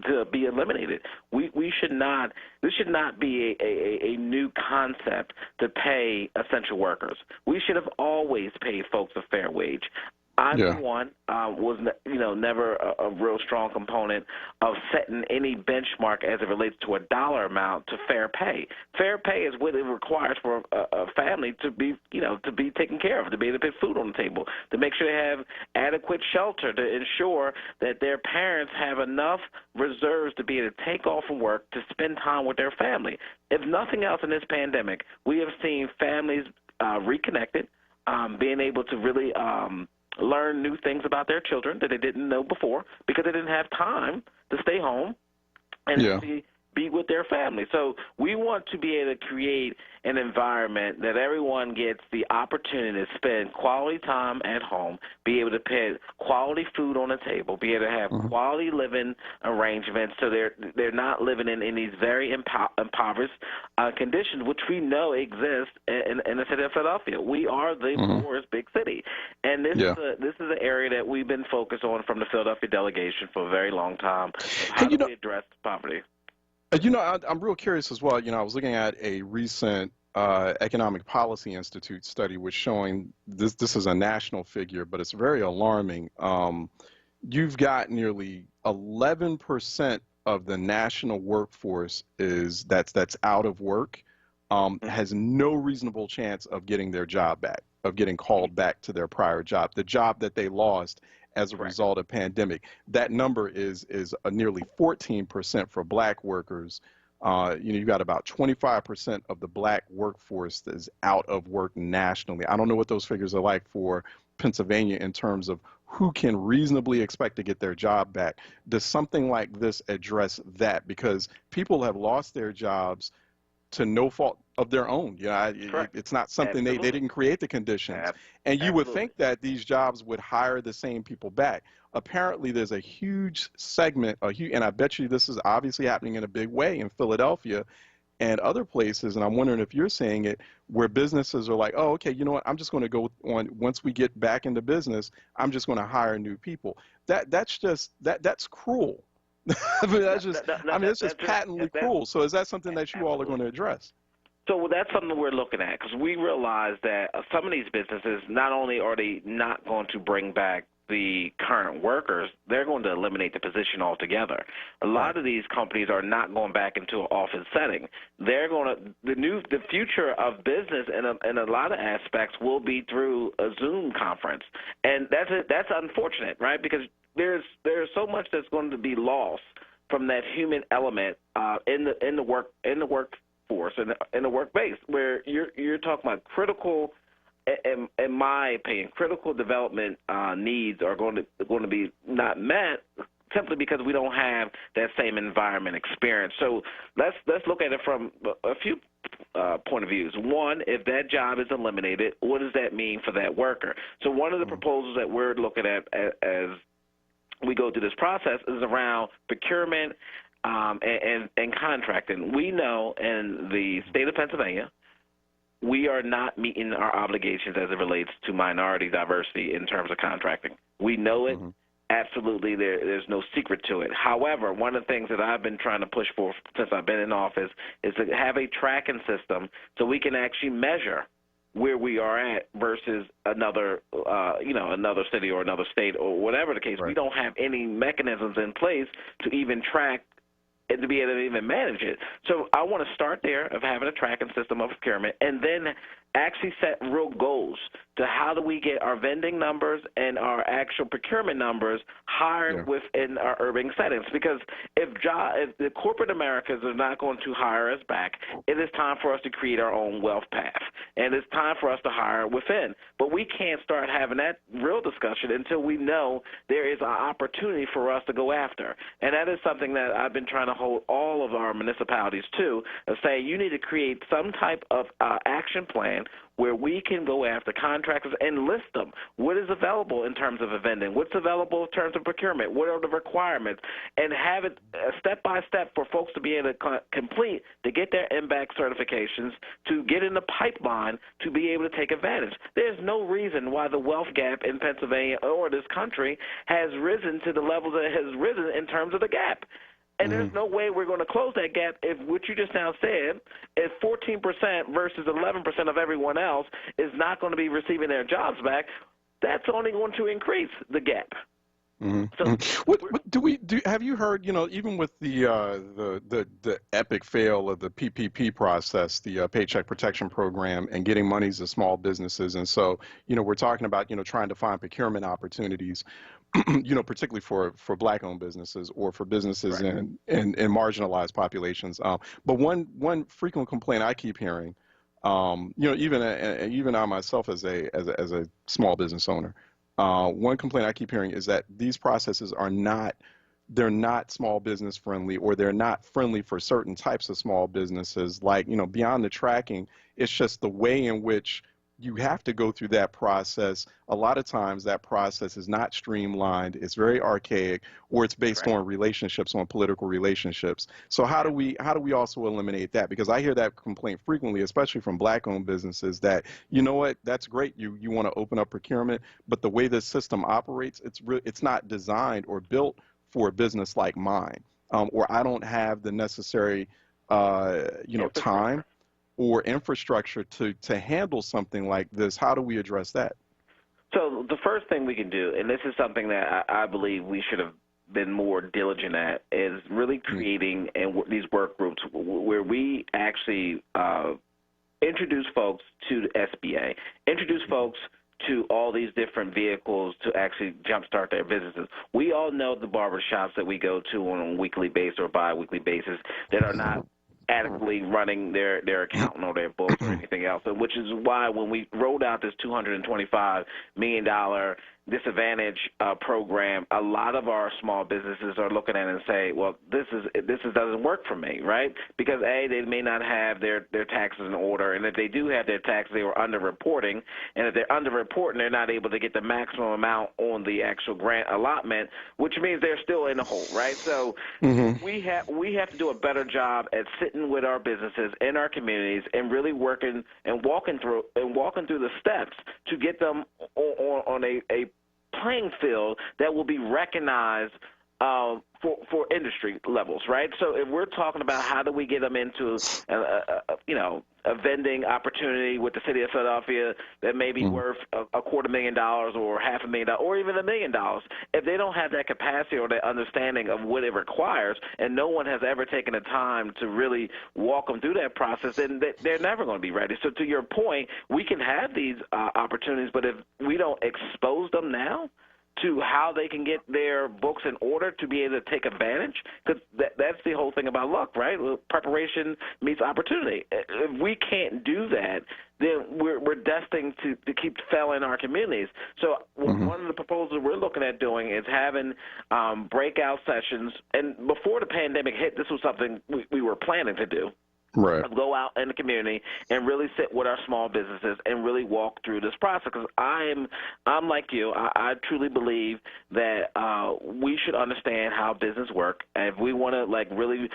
to be eliminated. We should not. This should not be a new concept to pay essential workers. We should have always paid folks a fair wage. I, for one, was never a real strong component of setting any benchmark as it relates to a dollar amount to fair pay. Fair pay is what it requires for a family to be taken care of, to be able to put food on the table, to make sure they have adequate shelter, to ensure that their parents have enough reserves to be able to take off from work to spend time with their family. If nothing else in this pandemic, we have seen families reconnected, being able to really learn new things about their children that they didn't know before because they didn't have time to stay home and be with their family. So we want to be able to create an environment that everyone gets the opportunity to spend quality time at home, be able to put quality food on the table, be able to have quality living arrangements, so they're not living in these very impoverished conditions, which we know exist in the city of Philadelphia. We are the poorest big city, and this is an area that we've been focused on from the Philadelphia delegation for a very long time. How do we address poverty? I'm real curious as well. I was looking at a recent Economic Policy Institute study which showing this is a national figure, but it's very alarming. You've got nearly 11% of the national workforce that's out of work, has no reasonable chance of getting their job back, of getting called back to their prior job. The job that they lost as a result of pandemic. That number is nearly 14% for black workers. You've got about 25% of the black workforce that is out of work nationally. I don't know what those figures are like for Pennsylvania in terms of who can reasonably expect to get their job back. Does something like this address that? Because people have lost their jobs to no fault of their own. It's not something they didn't create the conditions. And you would think that these jobs would hire the same people back. Apparently, there's a huge segment, and I bet you this is obviously happening in a big way in Philadelphia and other places, and I'm wondering if you're seeing it, where businesses are like, oh, okay, you know what, I'm just going to go on, once we get back into business, I'm just going to hire new people. That's cruel. It's just patently cruel. So is that something that you all are going to address? So that's something we're looking at, because we realize that some of these businesses, not only are they not going to bring back the current workers, they're going to eliminate the position altogether. A lot of these companies are not going back into an office setting. They're going to the future of business in a lot of aspects will be through a Zoom conference, and that's unfortunate, right? Because there's so much that's going to be lost from that human element in the workforce and in the work base, where you're talking about critical. In my opinion, critical development needs are going to be not met simply because we don't have that same environment experience. So let's look at it from a few point of views. One, if that job is eliminated, what does that mean for that worker? So one of the proposals that we're looking at as we go through this process is around procurement and contracting. We know in the state of Pennsylvania, we are not meeting our obligations as it relates to minority diversity in terms of contracting. We know it. Absolutely, there's no secret to it. However, one of the things that I've been trying to push for since I've been in office is to have a tracking system so we can actually measure where we are at versus another city or another state or whatever the case. We don't have any mechanisms in place to even track and to be able to even manage it. So I want to start there of having a tracking system of procurement and then actually set real goals to how do we get our vending numbers and our actual procurement numbers higher within our urban settings. Because if the corporate Americas are not going to hire us back, it is time for us to create our own wealth path. And it's time for us to hire within. But we can't start having that real discussion until we know there is an opportunity for us to go after. And that is something that I've been trying to hold all of our municipalities to, of saying you need to create some type of action plan where we can go after contractors and list them. What is available in terms of vending? What's available in terms of procurement? What are the requirements? And have it step by step for folks to be able to complete to get their MBAC certifications, to get in the pipeline to be able to take advantage. There's no reason why the wealth gap in Pennsylvania or this country has risen to the level that it has risen in terms of the gap. And there's no way we're going to close that gap if what you just now said is 14% versus 11% of everyone else is not going to be receiving their jobs back. That's only going to increase the gap. So, have you heard, even with the epic fail of the PPP process, the Paycheck Protection Program, and getting monies to small businesses, and so, we're talking about, trying to find procurement opportunities, particularly for black-owned businesses or for businesses in marginalized populations. But one frequent complaint I keep hearing, even I myself as a small business owner, one complaint I keep hearing is that these processes they're not small business friendly, or they're not friendly for certain types of small businesses. Like, beyond the tracking, it's just the way in which you have to go through that process. A lot of times that process is not streamlined, it's very archaic, or it's based on relationships, on political relationships. So how do we also eliminate that? Because I hear that complaint frequently, especially from black-owned businesses, that, that's great, you want to open up procurement, but the way this system operates, it's not designed or built for a business like mine, or I don't have the necessary time or infrastructure to handle something like this. How do we address that? So the first thing we can do, and this is something that I believe we should have been more diligent at, is really creating these work groups where we actually introduce folks to the SBA, introduce folks to all these different vehicles to actually jumpstart their businesses. We all know the barber shops that we go to on a weekly basis or bi-weekly basis that are not adequately running their accountant or their books or anything else, which is why when we rolled out this $225 million disadvantage program, a lot of our small businesses are looking at it and say, well, this doesn't work for me, right? Because A, they may not have their taxes in order, and if they do have their taxes, they were underreporting, and if they're underreporting, they're not able to get the maximum amount on the actual grant allotment, which means they're still in the hole, right? So we have to do a better job at sitting with our businesses in our communities and really working and walking through the steps to get them on a playing field that will be recognized for industry levels, right? So if we're talking about how do we get them into a vending opportunity with the city of Philadelphia that may be worth $250,000 or $500,000 or even $1 million, if they don't have that capacity or that understanding of what it requires, and no one has ever taken the time to really walk them through that process, then they're never going to be ready. So to your point, we can have these opportunities, but if we don't expose them now to how they can get their books in order to be able to take advantage, because that's the whole thing about luck, right? Well, preparation meets opportunity. If we can't do that, then we're destined to keep failing our communities. So one of the proposals we're looking at doing is having breakout sessions. And before the pandemic hit, this was something we were planning to do. Right. Go out in the community and really sit with our small businesses and really walk through this process. Because I'm like you. I truly believe that we should understand how business work. And if we want to really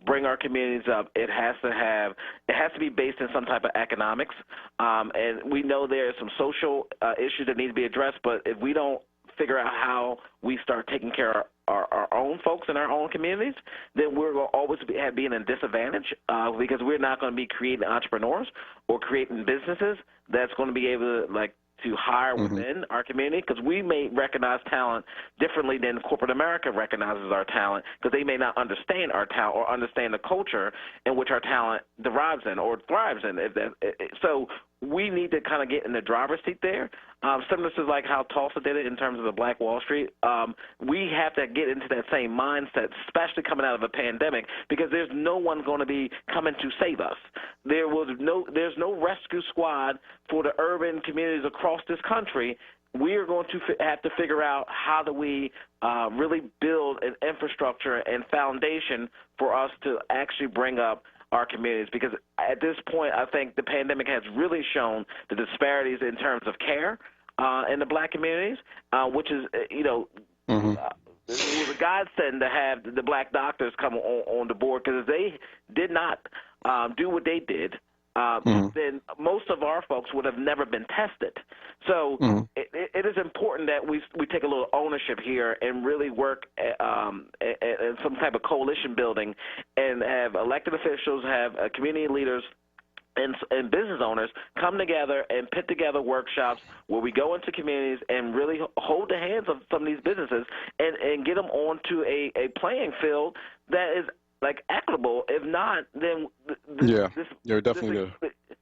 bring our communities up, it has to be based in some type of economics. And we know there are some social issues that need to be addressed. But if we don't figure out how we start taking care of our own folks in our own communities, then we're going to always be in a disadvantage because we're not going to be creating entrepreneurs or creating businesses that's going to be able to hire within our community, because we may recognize talent differently than corporate America recognizes our talent, because they may not understand our talent or understand the culture in which our talent derives in or thrives in. So we need to kind of get in the driver's seat there, similar to like how Tulsa did it in terms of the Black Wall Street. We have to get into that same mindset, especially coming out of a pandemic, because there's no one going to be coming to save us. There's no rescue squad for the urban communities across this country. We are going to have to figure out how do we really build an infrastructure and foundation for us to actually bring up our communities, because at this point, I think the pandemic has really shown the disparities in terms of care in the Black communities, which is, it was a godsend to have the Black doctors come on the board, because if they did not do what they did, then most of our folks would have never been tested. So it is important that we take a little ownership here and really work at some type of coalition building, and have elected officials, have community leaders, and business owners come together and put together workshops where we go into communities and really hold the hands of some of these businesses and get them onto a playing field that is equitable. If not, then you're definitely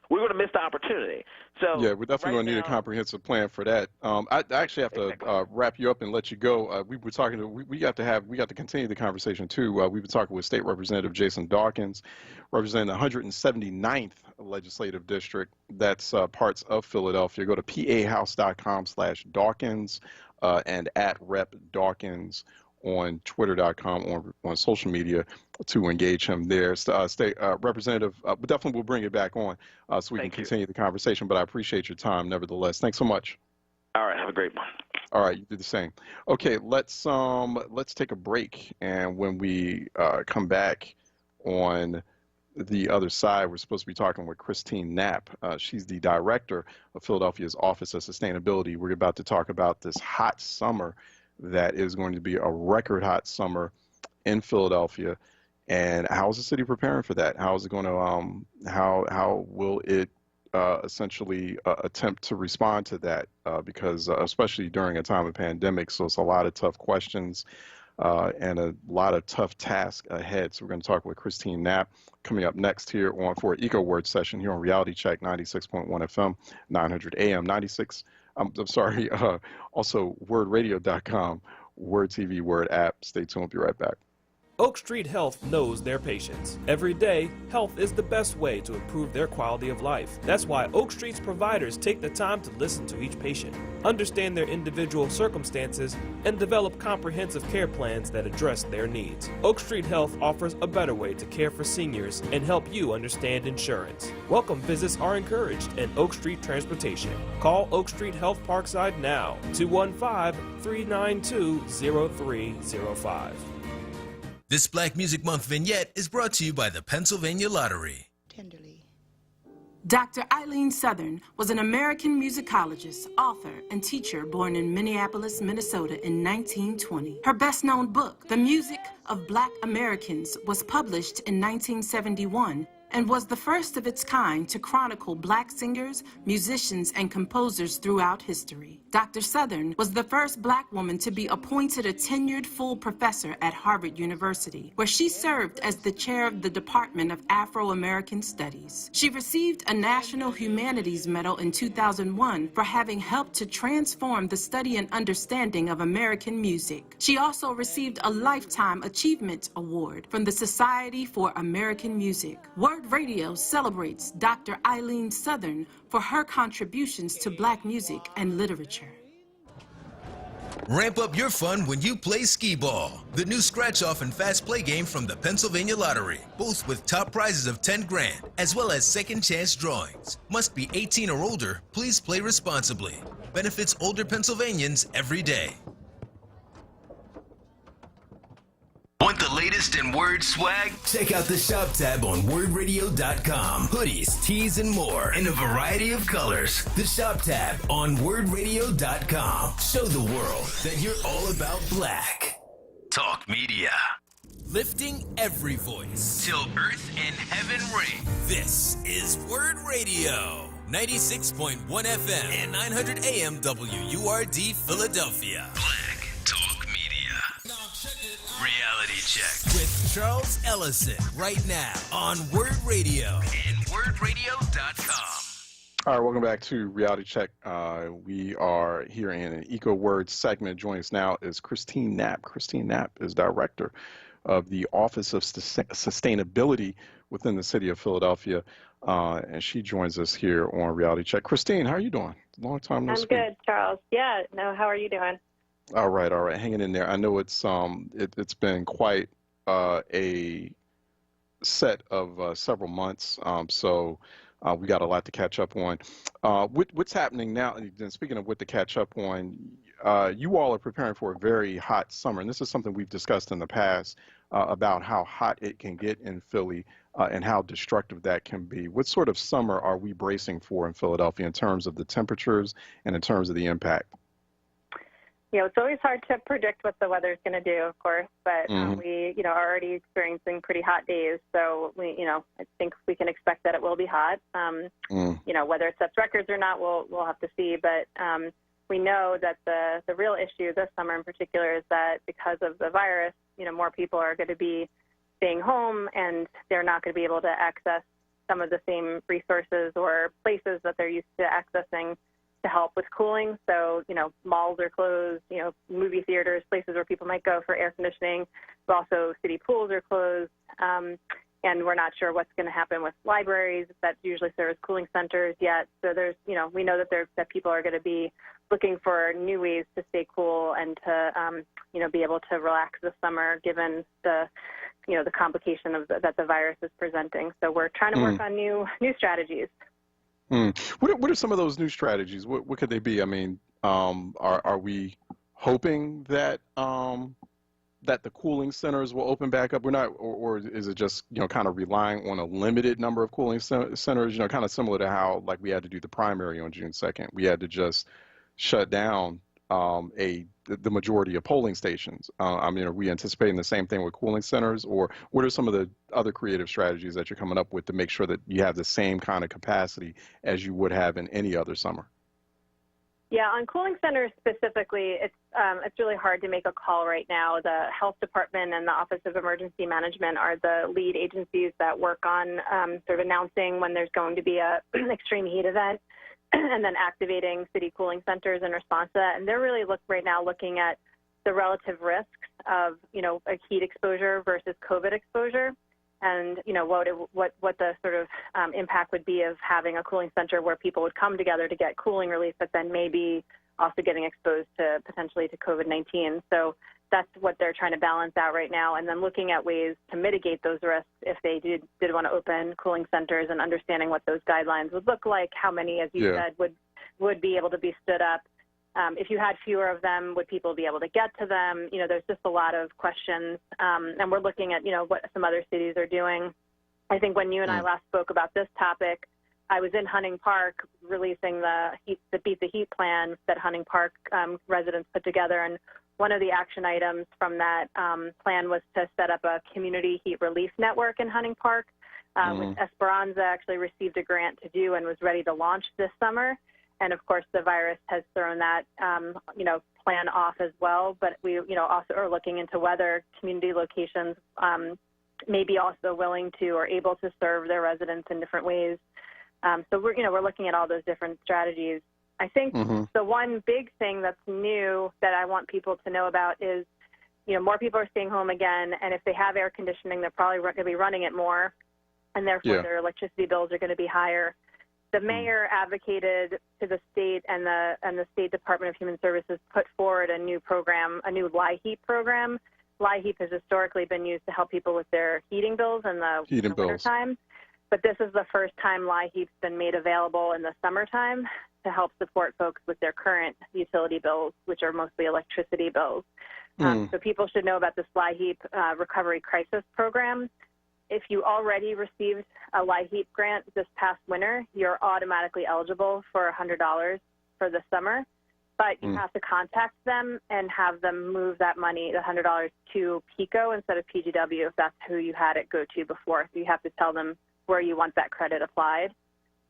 we're going to miss the opportunity. So yeah, we're definitely going to need a comprehensive plan for that. I actually have to wrap you up and let you go. We were talking. We got to continue the conversation too. We've been talking with State Representative Jason Dawkins, representing the 179th legislative district. That's parts of Philadelphia. Go to pahouse.com/Dawkins and at Rep Dawkins on Twitter.com or on social media to engage him there. State Representative, but definitely we'll bring it back on so we can continue the conversation, but I appreciate your time nevertheless. Thanks so much. All right, have a great one. All right, you do the same. Okay, let's take a break, and when we come back on the other side, we're supposed to be talking with Christine Knapp. She's the director of Philadelphia's Office of Sustainability. We're about to talk about this hot summer that is going to be a record hot summer in Philadelphia, and how is the city preparing for that? How is it going to how will it essentially attempt to respond to that? Because especially during a time of pandemic, so it's a lot of tough questions and a lot of tough tasks ahead. So we're going to talk with Christine Knapp coming up next here on for an EcoWord session here on Reality Check 96.1 FM, 900 AM, 96. I'm sorry. Also, WordRadio.com, Word TV, Word app. Stay tuned. We'll be right back. Oak Street Health knows their patients. Every day, health is the best way to improve their quality of life. That's why Oak Street's providers take the time to listen to each patient, understand their individual circumstances, and develop comprehensive care plans that address their needs. Oak Street Health offers a better way to care for seniors and help you understand insurance. Welcome visits are encouraged in Oak Street Transportation. Call Oak Street Health Parkside now, 215-392-0305. This Black Music Month vignette is brought to you by the Pennsylvania Lottery. Dr. Eileen Southern was an American musicologist, author, and teacher born in Minneapolis, Minnesota in 1920. Her best-known book, The Music of Black Americans, was published in 1971 and was the first of its kind to chronicle black singers, musicians, and composers throughout history. Dr. Southern was the first black woman to be appointed a tenured full professor at Harvard University, where she served as the chair of the Department of Afro-American Studies. She received a National Humanities Medal in 2001 for having helped to transform the study and understanding of American music. She also received a Lifetime Achievement Award from the Society for American Music. Word Radio celebrates Dr. Eileen Southern for her contributions to black music and literature. Ramp up your fun when you play Skee Ball, the new scratch-off and fast play game from the Pennsylvania Lottery, both with top prizes of $10 grand, as well as second chance drawings. Must be 18 or older. Please play responsibly. Benefits older Pennsylvanians every day. Want the latest in Word swag? Check out the shop tab on WordRadio.com. Hoodies, tees, and more in a variety of colors. The shop tab on WordRadio.com. Show the world that you're all about black. Talk media. Lifting every voice till earth and heaven ring. This is Word Radio. 96.1 FM and 900 AM WURD Philadelphia. Black Talk Media. Reality Check with Charles Ellison right now on Word Radio and WordRadio.com. All right, welcome back to Reality Check. We are here in an EcoWord segment. Joining us now is Christine Knapp. Christine Knapp is director of the Office of Sustainability within the city of Philadelphia, and she joins us here on Reality Check. Christine, how are you doing? Long time no speak. I'm good, Charles. Yeah, no, how are you doing? All right, hanging in there. I know it's been quite a set of several months, so we got a lot to catch up on. What's happening now? And speaking of what to catch up on, you all are preparing for a very hot summer, and this is something we've discussed in the past about how hot it can get in Philly and how destructive that can be. What sort of summer are we bracing for in Philadelphia in terms of the temperatures and in terms of the impact? You know, it's always hard to predict what the weather's going to do, of course, but we, are already experiencing pretty hot days. So we, I think we can expect that it will be hot. Whether it sets records or not, we'll have to see. But we know that the real issue this summer in particular is that because of the virus, more people are going to be staying home and they're not going to be able to access some of the same resources or places that they're used to accessing to help with cooling. So, malls are closed, movie theaters, places where people might go for air conditioning, but also city pools are closed. And we're not sure what's going to happen with libraries that usually serve as cooling centers yet. So there's, we know that people are going to be looking for new ways to stay cool and to, be able to relax this summer given the, the complication that the virus is presenting. So we're trying to work on new strategies. What are some of those new strategies? What could they be? I mean, are we hoping that that the cooling centers will open back up? We're not, or is it just kind of relying on a limited number of cooling centers? Kind of similar to how like we had to do the primary on June 2nd. We had to just shut down the majority of polling stations. Are we anticipating the same thing with cooling centers, or what are some of the other creative strategies that you're coming up with to make sure that you have the same kind of capacity as you would have in any other summer? Yeah, on cooling centers specifically, it's really hard to make a call right now. The Health Department and the Office of Emergency Management are the lead agencies that work on sort of announcing when there's going to be an extreme heat event and then activating city cooling centers in response to that. And they're really right now looking at the relative risks of, a heat exposure versus COVID exposure. And what the sort of impact would be of having a cooling center where people would come together to get cooling relief, but then maybe also getting exposed potentially to COVID-19. So that's what they're trying to balance out right now, and then looking at ways to mitigate those risks if they did want to open cooling centers, and understanding what those guidelines would look like, how many, as you said, would be able to be stood up. If you had fewer of them, would people be able to get to them? There's just a lot of questions, and we're looking at, what some other cities are doing. I think when you and I last spoke about this topic, I was in Hunting Park releasing the Beat the Heat plan that Hunting Park residents put together, and one of the action items from that plan was to set up a community heat relief network in Hunting Park, which Esperanza actually received a grant to do and was ready to launch this summer. And of course, the virus has thrown that, plan off as well. But we, also are looking into whether community locations may be also willing to or able to serve their residents in different ways. So we're looking at all those different strategies. I think the one big thing that's new that I want people to know about is, more people are staying home again, and if they have air conditioning, they're probably going to be running it more, and therefore their electricity bills are going to be higher. The mayor advocated to the state, and the State Department of Human Services put forward a new program, a new LIHEAP program. LIHEAP has historically been used to help people with their heating bills in the winter time, but this is the first time LIHEAP's been made available in the summertime to help support folks with their current utility bills, which are mostly electricity bills. So people should know about this LIHEAP Recovery Crisis Program. If you already received a LIHEAP grant this past winter, you're automatically eligible for $100 for the summer, but you have to contact them and have them move that money, the $100, to PECO instead of PGW if that's who you had it go to before. So you have to tell them where you want that credit applied.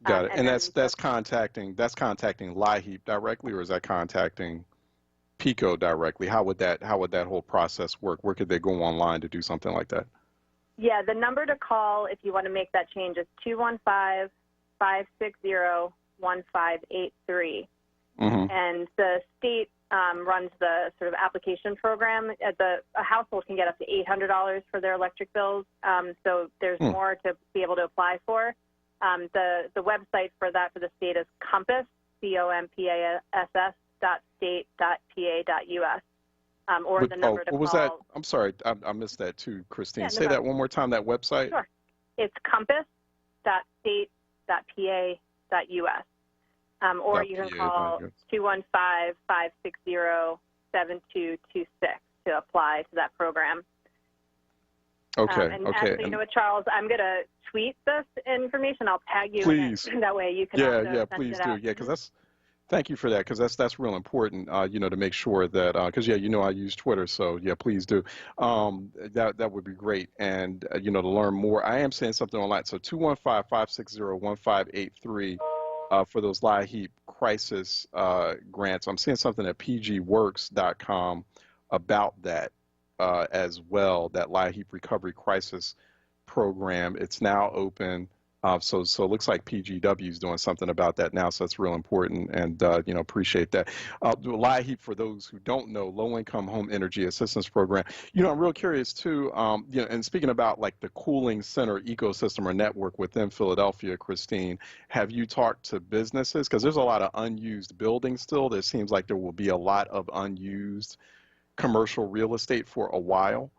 Got it. And that's contacting LIHEAP directly, or is that contacting PECO directly? How would that whole process work? Where could they go online to do something like that? Yeah, the number to call if you want to make that change is 215-560-1583. And the state runs the sort of application program. A household can get up to $800 for their electric bills, so there's more to be able to apply for. The website for the state is Compass, compass.state.pa.us. Or the number to call. What was that? I'm sorry, I missed that too, Christine. Say that one more time, that website. Sure. It's compass.state.pa.us. Or you can call 215-560-7226 to apply to that program. Okay. And actually, Charles, I'm going to tweet this information. I'll tag you in it. That way you can please do. Yeah, because thank you for that, because that's real important, to make sure that, because, I use Twitter, so, please do. That would be great. And, to learn more, I am saying something online. So 215-560-1583 for those LIHEAP crisis grants. I'm seeing something at pgworks.com about that as well, that LIHEAP Recovery Crisis Program. It's now open. So it looks like PGW is doing something about that now, so that's real important, and appreciate that. LIHEAP, for those who don't know, Low Income Home Energy Assistance Program. I'm real curious too. And speaking about like the cooling center ecosystem or network within Philadelphia, Christine, have you talked to businesses? Because there's a lot of unused buildings still. There seems like there will be a lot of unused commercial real estate for a while,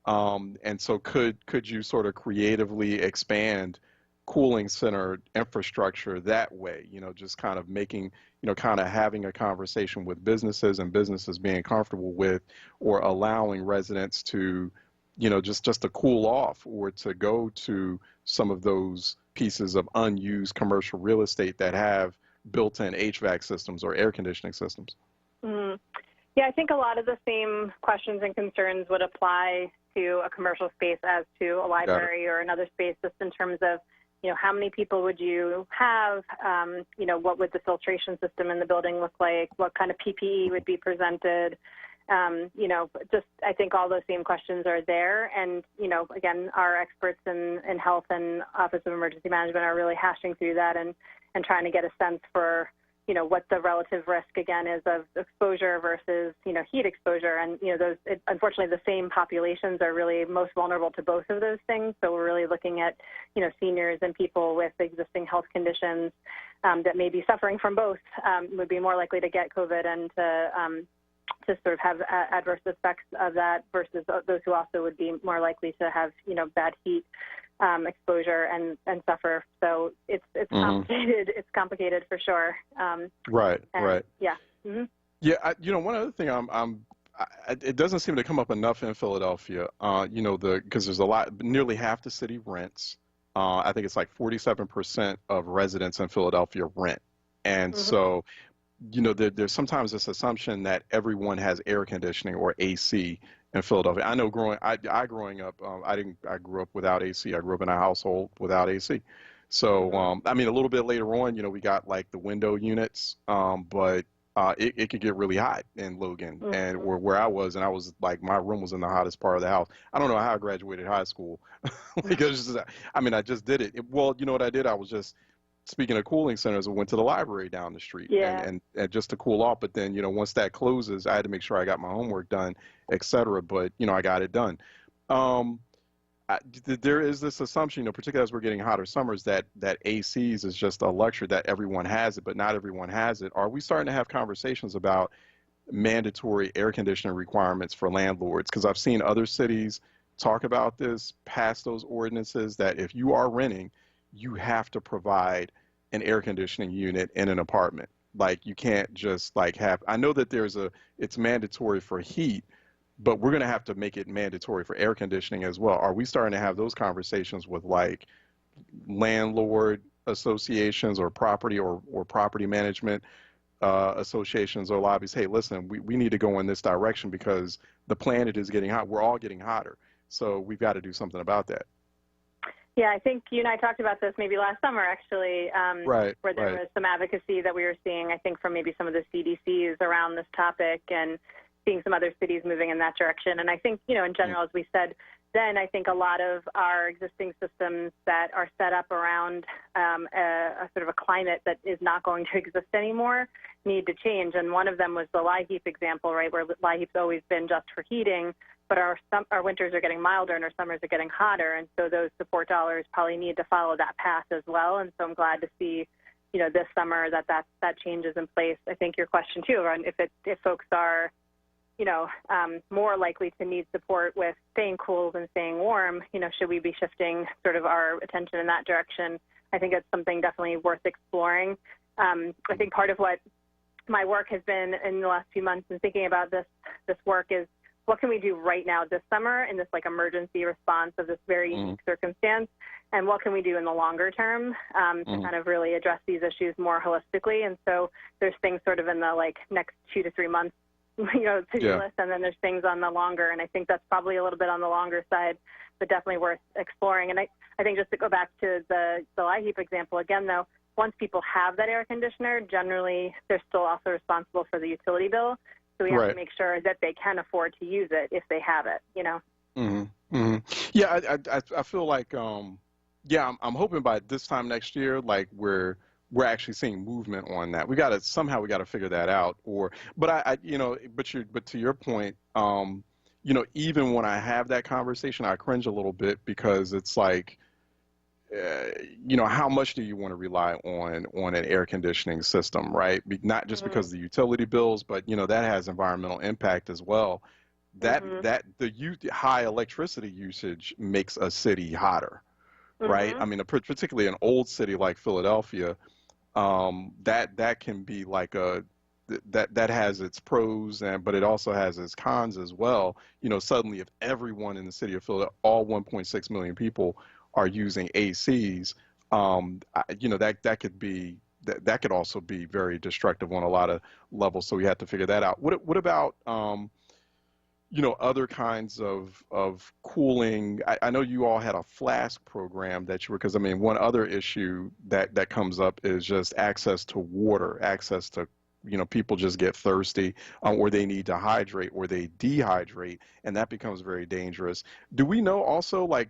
and so could you sort of creatively expand cooling center infrastructure that way, just kind of making, kind of having a conversation with businesses and businesses being comfortable with, or allowing residents to, just to cool off, or to go to some of those pieces of unused commercial real estate that have built-in HVAC systems or air conditioning systems. Yeah, I think a lot of the same questions and concerns would apply to a commercial space as to a library or another space, just in terms of how many people would you have? What would the filtration system in the building look like? What kind of PPE would be presented? Just I think all those same questions are there. And, again, our experts in health and Office of Emergency Management are really hashing through that and trying to get a sense for, what the relative risk, again, is of exposure versus, heat exposure. And, unfortunately, the same populations are really most vulnerable to both of those things. So we're really looking at, seniors and people with existing health conditions that may be suffering from both would be more likely to get COVID and to sort of have adverse effects of that versus those who also would be more likely to have, bad heat exposure and suffer. So it's complicated. It's complicated for sure. Right. Yeah. Mm-hmm. Yeah. One other thing it doesn't seem to come up enough in Philadelphia, because there's nearly half the city rents. I think it's like 47% of residents in Philadelphia rent. And so, there's sometimes this assumption that everyone has air conditioning or AC in Philadelphia. I know growing up, I grew up without AC. I grew up in a household without AC. So, a little bit later on, we got like the window units, but it could get really hot in Logan and where I was, and I was like, my room was in the hottest part of the house. I don't know how I graduated high school because I just did it. Well, you know what I did? I was just, speaking of cooling centers, I went to the library down the street and just to cool off. But then, once that closes, I had to make sure I got my homework done, et cetera. But, I got it done. There is this assumption, particularly as we're getting hotter summers, that ACs is just a luxury, that everyone has it, but not everyone has it. Are we starting to have conversations about mandatory air conditioning requirements for landlords? Because I've seen other cities talk about this, pass those ordinances that if you are renting, you have to provide an air conditioning unit in an apartment. Like, you can't just I know that it's mandatory for heat, but we're going to have to make it mandatory for air conditioning as well. Are we starting to have those conversations with landlord associations or property or property management associations or lobbies? Hey, listen, we need to go in this direction because the planet is getting hot. We're all getting hotter. So we've got to do something about that. Yeah, I think you and I talked about this maybe last summer, actually, where there was some advocacy that we were seeing, I think, from maybe some of the CDCs around this topic and seeing some other cities moving in that direction. And I think, in general, as we said then, I think a lot of our existing systems that are set up around a sort of a climate that is not going to exist anymore need to change. And one of them was the LIHEAP example, right, where LIHEAP's always been just for heating, but our winters are getting milder and our summers are getting hotter, and so those support dollars probably need to follow that path as well. And so I'm glad to see, this summer that change is in place. I think your question too, around if folks are, more likely to need support with staying cool than staying warm, should we be shifting sort of our attention in that direction? I think it's something definitely worth exploring. I think part of what my work has been in the last few months and thinking about this work is, what can we do right now this summer in this emergency response of this very unique circumstance? And what can we do in the longer term to kind of really address these issues more holistically? And so there's things sort of in the next 2 to 3 months, to-do list, and then there's things on the longer. And I think that's probably a little bit on the longer side, but definitely worth exploring. And I think just to go back to the LIHEAP example again, though, once people have that air conditioner, generally they're still also responsible for the utility bill. So we have to make sure that they can afford to use it if they have it, Yeah, I feel like, I'm hoping by this time next year, we're actually seeing movement on that. We got to figure that out. But to your point, even when I have that conversation, I cringe a little bit because it's like, how much do you want to rely on an air conditioning system, right? Not just because of the utility bills, but that has environmental impact as well. That the high electricity usage makes a city hotter, right? Particularly an old city like Philadelphia, that can be that has its pros but it also has its cons as well. Suddenly if everyone in the city of Philadelphia, all 1.6 million people, are using ACs, that could also be very destructive on a lot of levels. So we have to figure that out. What about other kinds of cooling. I know you all had a flask program that you were, because I mean, one other issue that comes up is just access to water, access to, people just get thirsty, or they need to hydrate, or they dehydrate, and that becomes very dangerous. Do we know also, like,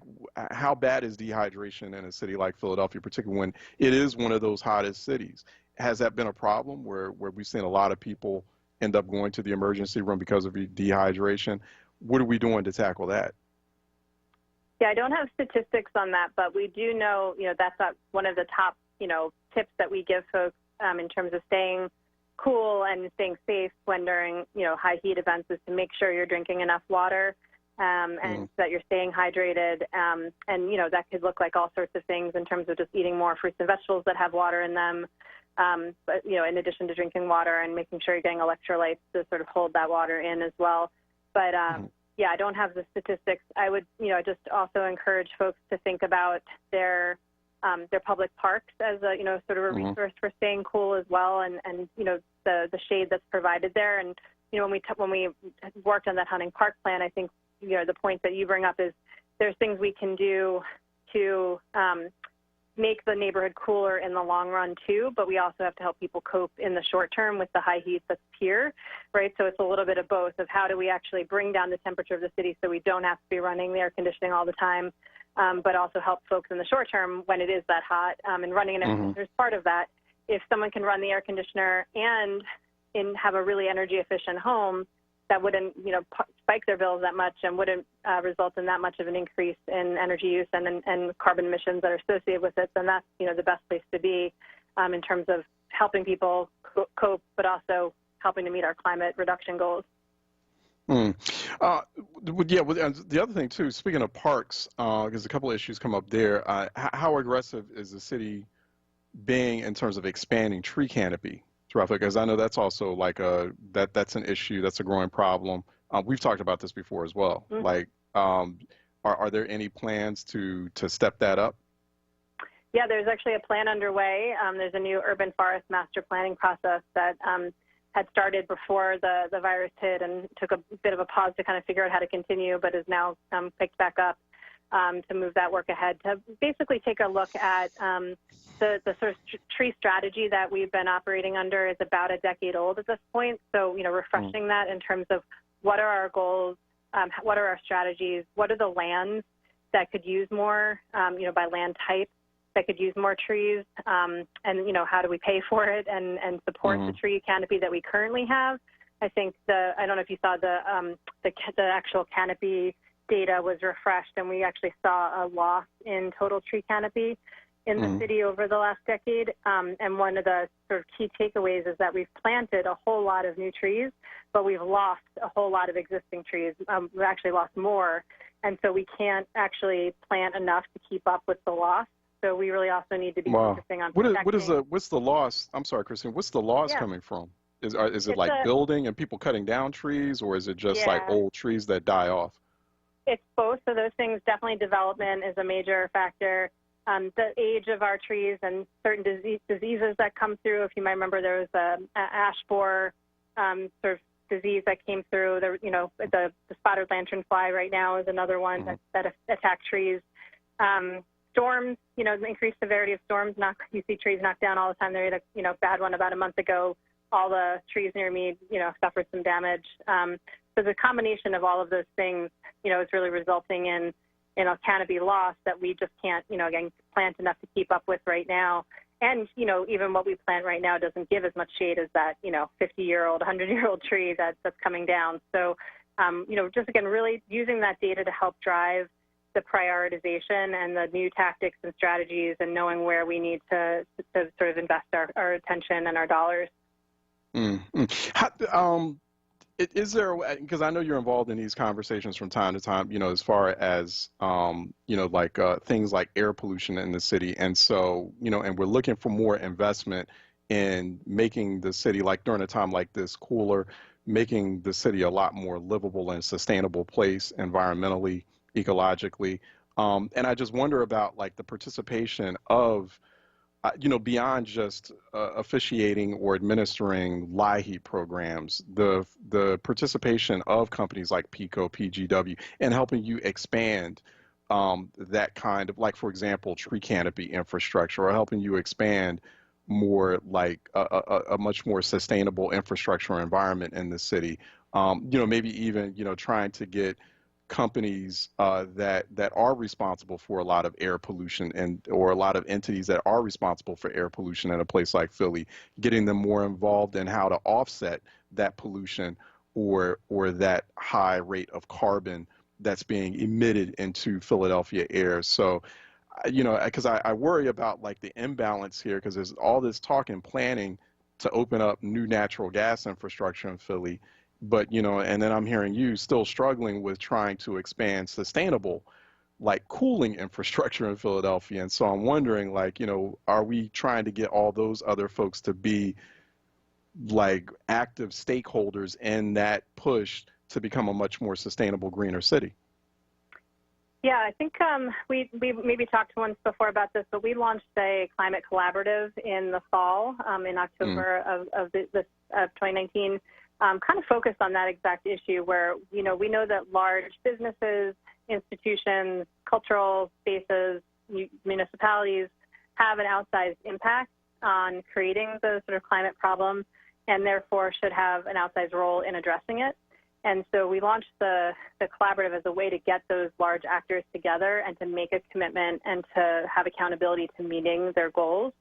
how bad is dehydration in a city like Philadelphia, particularly when it is one of those hottest cities? Has that been a problem where we've seen a lot of people end up going to the emergency room because of dehydration? What are we doing to tackle that? Yeah, I don't have statistics on that, but we do know, that's one of the top, tips that we give folks in terms of staying cool and staying safe when during, high heat events, is to make sure you're drinking enough water and that you're staying hydrated. And, that could look like all sorts of things in terms of just eating more fruits and vegetables that have water in them. But, in addition to drinking water and making sure you're getting electrolytes to sort of hold that water in as well. But, yeah, I don't have the statistics. I would, just also encourage folks to think about their public parks as a, sort of a resource for staying cool as well, and the shade that's provided there. And, when we worked on that hunting park plan, I think, the point that you bring up is there's things we can do to make the neighborhood cooler in the long run too, but we also have to help people cope in the short term with the high heat that's here, right? So it's a little bit of both, of how do we actually bring down the temperature of the city so we don't have to be running the air conditioning all the time, but also help folks in the short term when it is that hot, and running an air conditioner is part of that. If someone can run the air conditioner and have a really energy efficient home, that wouldn't, spike their bills that much and wouldn't result in that much of an increase in energy use and carbon emissions that are associated with it, then that's, the best place to be in terms of helping people cope, but also helping to meet our climate reduction goals. Yeah, the other thing too, speaking of parks, because a couple of issues come up there, how aggressive is the city being in terms of expanding tree canopy? Because I know that's also like that's an issue, that's a growing problem. We've talked about this before as well. Like, are there any plans to step that up? Yeah, there's actually a plan underway. There's a new urban forest master planning process that had started before the virus hit and took a bit of a pause to kind of figure out how to continue, but is now picked back up to move that work ahead, to basically take a look at the sort of tree strategy that we've been operating under is about a decade old at this point. So, refreshing that in terms of what are our goals, what are our strategies, what are the lands that could use more, by land type, that could use more trees, and, how do we pay for it and support the tree canopy that we currently have. I think I don't know if you saw the actual canopy data was refreshed, and we actually saw a loss in total tree canopy in the city over the last decade. And one of the sort of key takeaways is that we've planted a whole lot of new trees, but we've lost a whole lot of existing trees. We've actually lost more. And so we can't actually plant enough to keep up with the loss. So we really also need to be focusing on protecting. What's the loss? I'm sorry, Christine. What's the loss coming from? Is it like building and people cutting down trees, or is it just like old trees that die off? It's both of those things. Definitely development is a major factor. The age of our trees and certain diseases that come through. If you might remember, there was a ash borer sort of disease that came through. The spotted lanternfly right now is another one that attack trees. Storms, the increased severity of storms. You see trees knocked down all the time. There was a bad one about a month ago. All the trees near me, suffered some damage. So the combination of all of those things, is really resulting in a canopy loss that we just can't, again, plant enough to keep up with right now. And, even what we plant right now doesn't give as much shade as that, 50-year-old, 100-year-old tree that's coming down. So, just again, really using that data to help drive the prioritization and the new tactics and strategies, and knowing where we need to sort of invest our attention and our dollars. Is there, because I know you're involved in these conversations from time to time, as far as, things like air pollution in the city. And so, and we're looking for more investment in making the city, like during a time like this, cooler, making the city a lot more livable and sustainable place environmentally, ecologically. And I just wonder about like the participation of beyond just officiating or administering LIHEAP programs, the participation of companies like PICO, PGW, and helping you expand that kind of, like, for example, tree canopy infrastructure, or helping you expand more like a much more sustainable infrastructure environment in the city. Maybe even, trying to get companies that are responsible for a lot of air pollution, or a lot of entities that are responsible for air pollution in a place like Philly, getting them more involved in how to offset that pollution or that high rate of carbon that's being emitted into Philadelphia air. So, because I worry about like the imbalance here, because there's all this talk and planning to open up new natural gas infrastructure in Philly. But, and then I'm hearing you still struggling with trying to expand sustainable, like, cooling infrastructure in Philadelphia. And so I'm wondering, like, are we trying to get all those other folks to be like active stakeholders in that push to become a much more sustainable, greener city? Yeah, I think we maybe talked once before about this, but we launched a climate collaborative in the fall, in October of 2019. Kind of focused on that exact issue where, we know that large businesses, institutions, cultural spaces, municipalities have an outsized impact on creating the sort of climate problem, and therefore should have an outsized role in addressing it. And so we launched the collaborative as a way to get those large actors together and to make a commitment and to have accountability to meeting their goals.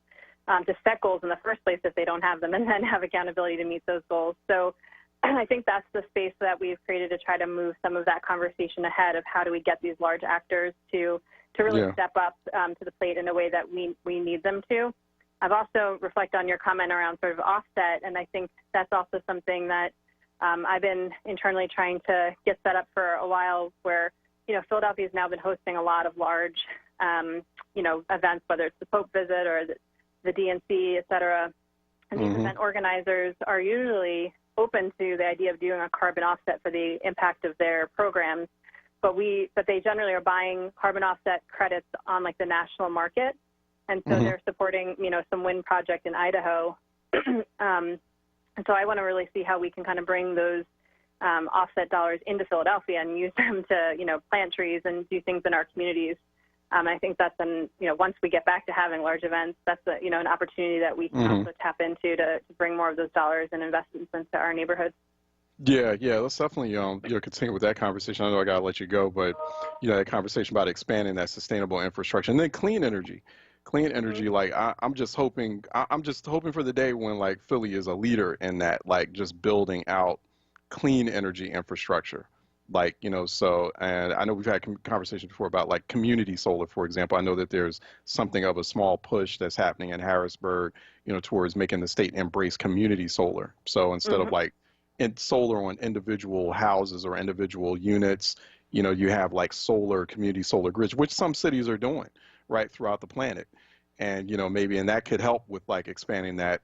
To set goals in the first place if they don't have them, and then have accountability to meet those goals. So I think that's the space that we've created to try to move some of that conversation ahead of how do we get these large actors to really step up to the plate in a way that we need them to. I've also reflected on your comment around sort of offset, and I think that's also something that I've been internally trying to get set up for a while, where, Philadelphia has now been hosting a lot of large, events, whether it's the Pope visit or the DNC, et cetera. And these event organizers are usually open to the idea of doing a carbon offset for the impact of their programs, but they generally are buying carbon offset credits on like the national market, and so they're supporting some wind project in Idaho. And so I want to really see how we can kind of bring those offset dollars into Philadelphia and use them to plant trees and do things in our communities. I think that's once we get back to having large events, that's an opportunity that we can also tap into to bring more of those dollars and investments into our neighborhoods. Yeah, let's definitely continue with that conversation. I know I gotta let you go, but that conversation about expanding that sustainable infrastructure, and then clean energy. Like I'm just hoping for the day when like Philly is a leader in that, like just building out clean energy infrastructure. Like, so, and I know we've had conversations before about like community solar, for example. I know that there's something of a small push that's happening in Harrisburg, towards making the state embrace community solar. So instead of like solar on individual houses or individual units, you have like community solar grids, which some cities are doing right throughout the planet. And, maybe, and that could help with like expanding that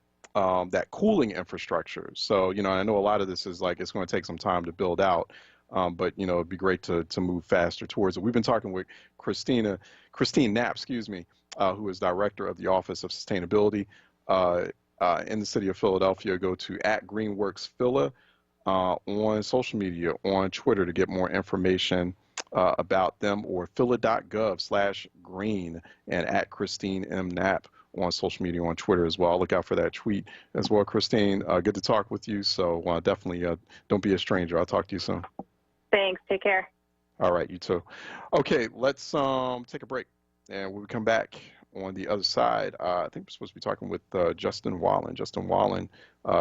cooling infrastructure. So, I know a lot of this is like, it's going to take some time to build out. But, it'd be great to move faster towards it. We've been talking with Christine Knapp, who is Director of the Office of Sustainability in the city of Philadelphia. Go to @GreenWorksPhila on social media, on Twitter, to get more information about them, or phila.gov/green, and @Christine M. Knapp on social media, on Twitter as well. I'll look out for that tweet as well. Christine, good to talk with you. So definitely don't be a stranger. I'll talk to you soon. Thanks. Take care. All right, you too. Okay, let's take a break. And when we come back on the other side, I think we're supposed to be talking with Justin Wallen. Justin Wallen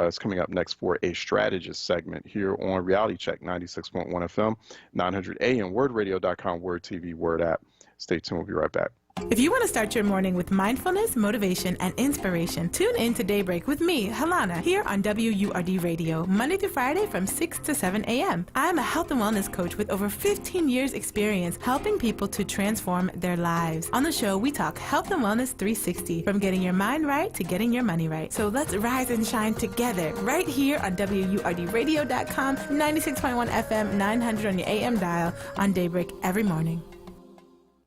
is coming up next for a strategist segment here on Reality Check 96.1 FM, 900 AM, wordradio.com, Word TV, Word app. Stay tuned. We'll be right back. If you want to start your morning with mindfulness, motivation, and inspiration, tune in to Daybreak with me, Helana, here on WURD Radio, Monday through Friday from 6 to 7 a.m. I'm a health and wellness coach with over 15 years experience helping people to transform their lives. On the show, we talk health and wellness 360, from getting your mind right to getting your money right. So let's rise and shine together right here on WURDradio.com, 96.1 FM, 900 on your AM dial, on Daybreak every morning.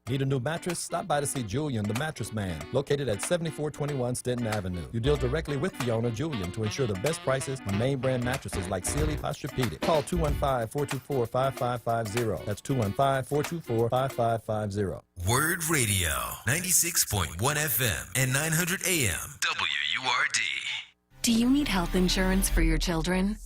Need a new mattress? Stop by to see Julian, the Mattress Man, located at 7421 Stenton Avenue. You deal directly with the owner, Julian, to ensure the best prices on name brand mattresses like Sealy, Posturepedic. Call 215-424-5550. That's 215-424-5550. Word Radio, 96.1 FM and 900 AM, WURD. Do you need health insurance for your children?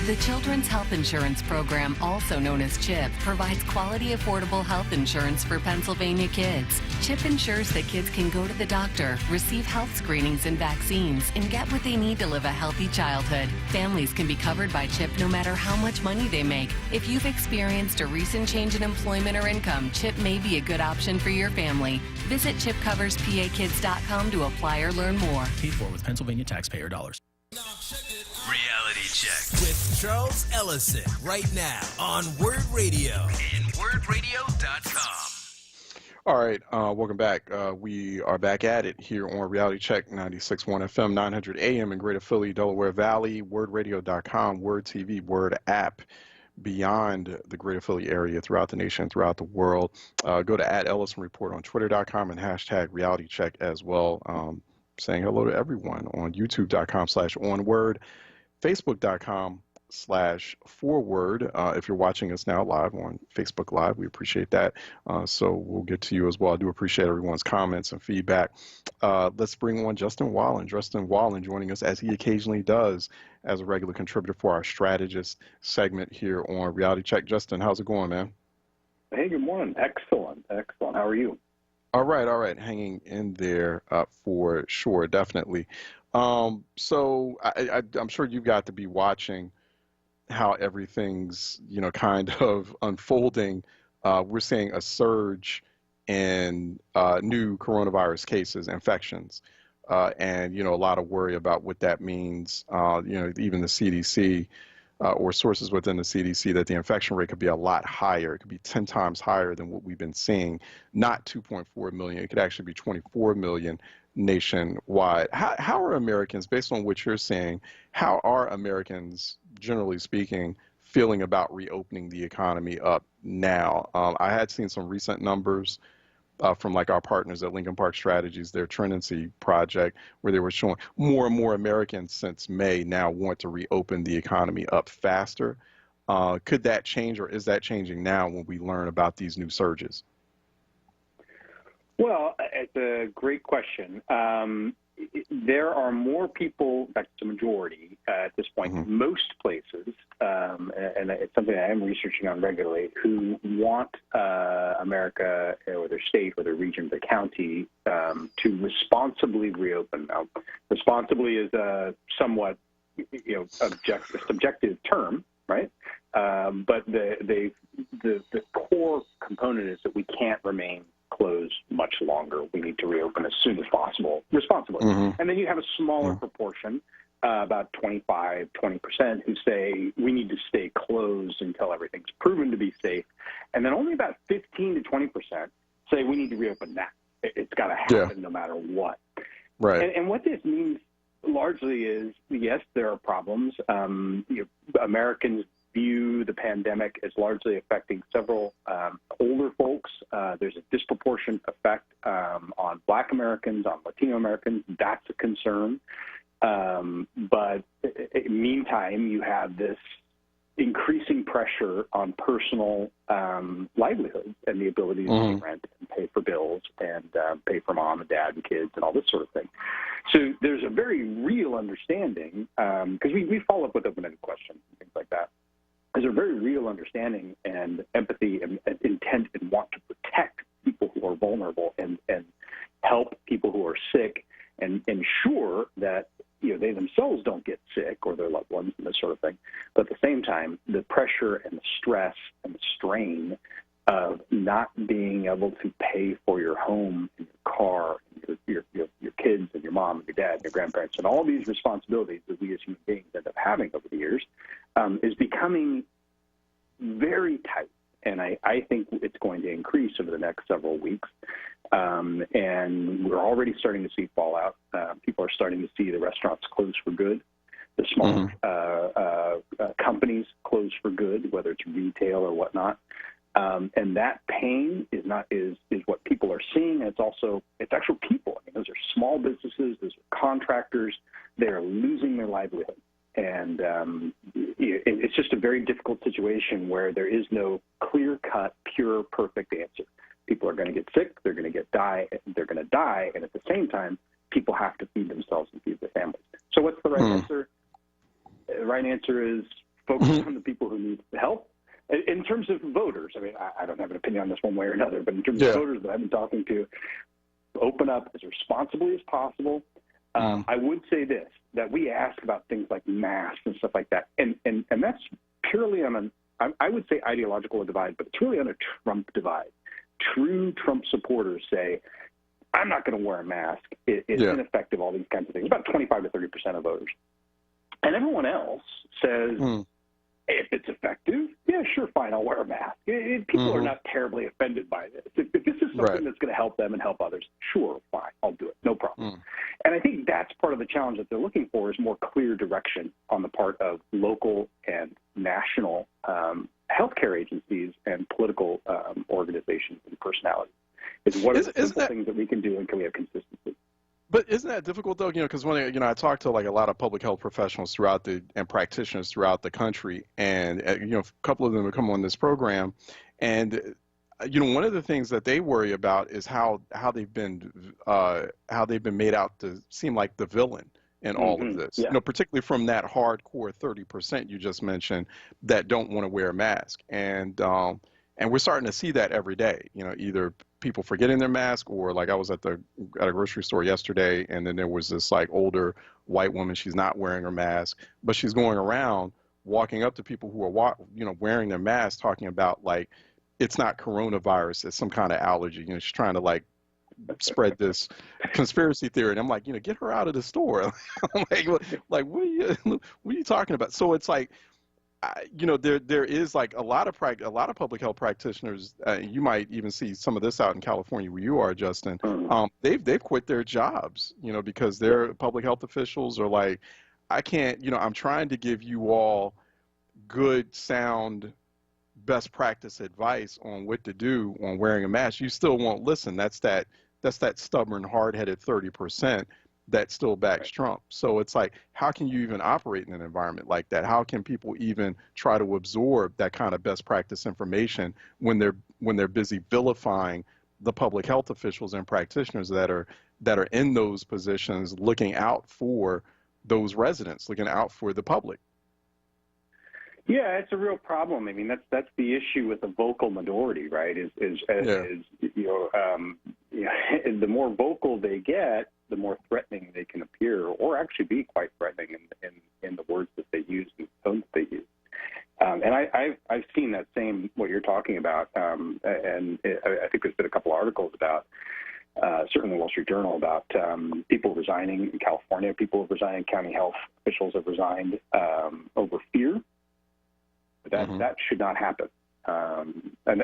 The Children's Health Insurance Program, also known as CHIP, provides quality, affordable health insurance for Pennsylvania kids. CHIP ensures that kids can go to the doctor, receive health screenings and vaccines, and get what they need to live a healthy childhood. Families can be covered by CHIP no matter how much money they make. If you've experienced a recent change in employment or income, CHIP may be a good option for your family. Visit chipcoverspakids.com to apply or learn more. Paid for with Pennsylvania taxpayer dollars. Reality Check with Charles Ellison right now on Word Radio and wordradio.com. All right, welcome back. We are back at it here on Reality Check 96.1 FM, 900 AM in Greater Philly, Delaware Valley, wordradio.com, Word TV, Word app, beyond the Greater Philly area, throughout the nation, throughout the world. Go to @Ellison Report on Twitter.com and hashtag Reality Check as well. Saying hello to everyone on youtube.com/onWURD, facebook.com/forward. If you're watching us now live on Facebook Live, we appreciate that. So we'll get to you as well. I do appreciate everyone's comments and feedback. Let's bring on Justin Wallen. Justin Wallen joining us, as he occasionally does, as a regular contributor for our strategist segment here on Reality Check. Justin, how's it going, man? Hey, good morning. Excellent. How are you? All right. Hanging in there for sure, definitely. So I'm sure you've got to be watching how everything's, kind of unfolding. We're seeing a surge in new coronavirus cases, infections, and, a lot of worry about what that means. Even the CDC or sources within the CDC, that the infection rate could be a lot higher. It could be 10 times higher than what we've been seeing, not 2.4 million. It could actually be 24 million nationwide. How are Americans, based on what you're saying, how are Americans, generally speaking, feeling about reopening the economy up now? I had seen some recent numbers from our partners at Lincoln Park Strategies, their Trinity project, where they were showing more and more Americans since May now want to reopen the economy up faster. Could that change, or is that changing now when we learn about these new surges? Well, it's a great question. There are more people, in fact, it's a majority at this point, in most places, and it's something I am researching on regularly, who want America or their state or their region, their county, to responsibly reopen. Now, responsibly is a somewhat subjective term, right? But the core component is that we can't remain closed much longer. We need to reopen as soon as possible, responsibly. And then you have a smaller proportion, about 20% who say we need to stay closed until everything's proven to be safe. And then only about 15 to 20% say we need to reopen now. It's got to happen no matter what. Right. And what this means largely is, yes, there are problems. Americans view the pandemic as largely affecting several older folks. There's a disproportionate effect on Black Americans, on Latino Americans. That's a concern. But meantime, you have this increasing pressure on personal livelihoods and the ability to pay rent and pay for bills and pay for mom and dad and kids and all this sort of thing. So there's a very real understanding, because we follow up with open-ended questions and things like that. There's a very real understanding and empathy and intent and want to protect people who are vulnerable and help people who are sick and ensure that they themselves don't get sick or their loved ones and this sort of thing. But at the same time, the pressure and the stress and the strain of not being able to pay for your home and your car and your kids and your mom and your dad and your grandparents and all these responsibilities that we as human beings end up having over the years is becoming very tight. And I think it's going to increase over the next several weeks. And we're already starting to see fallout. People are starting to see the restaurants close for good, the small companies close for good, whether it's retail or whatnot. And that pain is what people are seeing. And it's actual people. I mean, those are small businesses. Those are contractors. They are losing their livelihood. And it's just a very difficult situation where there is no clear-cut, pure, perfect answer. People are going to get sick. They're going to die. And at the same time, people have to feed themselves and feed their families. So what's the right answer? The right answer is focus on the people who need the help. In terms of voters, I mean, I don't have an opinion on this one way or another, but in terms of voters that I've been talking to, open up as responsibly as possible. I would say this, that we ask about things like masks and stuff like that, and that's purely on I would say ideological divide, but it's really on a Trump divide. True Trump supporters say, I'm not going to wear a mask. It's ineffective, all these kinds of things. About 25 to 30% of voters. And everyone else says, if it's effective, yeah, sure, fine, I'll wear a mask. People are not terribly offended by this. If this is something that's going to help them and help others, sure, fine, I'll do it, no problem. And I think that's part of the challenge that they're looking for is more clear direction on the part of local and national healthcare agencies and political organizations and personalities. What are the simple things that we can do, and can we have consistency? But isn't that difficult though? Because when I talk to like a lot of public health professionals and practitioners throughout the country, and a couple of them have come on this program, and one of the things that they worry about is how they've been made out to seem like the villain in all of this. Particularly from that hardcore 30% you just mentioned that don't want to wear a mask, and we're starting to see that every day. Either people forgetting their mask, or like I was at a grocery store yesterday, and then there was this like older white woman. She's not wearing her mask, but she's going around walking up to people who are wearing their masks, talking about like it's not coronavirus, it's some kind of allergy. She's trying to like spread this conspiracy theory, and I'm like, get her out of the store. like what are you talking about? So it's like, there is like a lot of public health practitioners. You might even see some of this out in California where you are, Justin. They've quit their jobs, because their public health officials are like, I can't. I'm trying to give you all good, sound, best practice advice on what to do on wearing a mask. You still won't listen. That's that stubborn, hard-headed 30%. That still backs Trump. So it's like, how can you even operate in an environment like that? How can people even try to absorb that kind of best practice information when they're busy vilifying the public health officials and practitioners that are in those positions, looking out for those residents, looking out for the public? Yeah, it's a real problem. I mean, that's the issue with the vocal minority, right? The more vocal they get, the more threatening they can appear, or actually be quite threatening in the words that they use and the tones that they use. And I've seen that same what you're talking about, and I think there's been a couple articles about, certainly the Wall Street Journal, about people resigning in California. People have resigned. County health officials have resigned over fear. That should not happen, and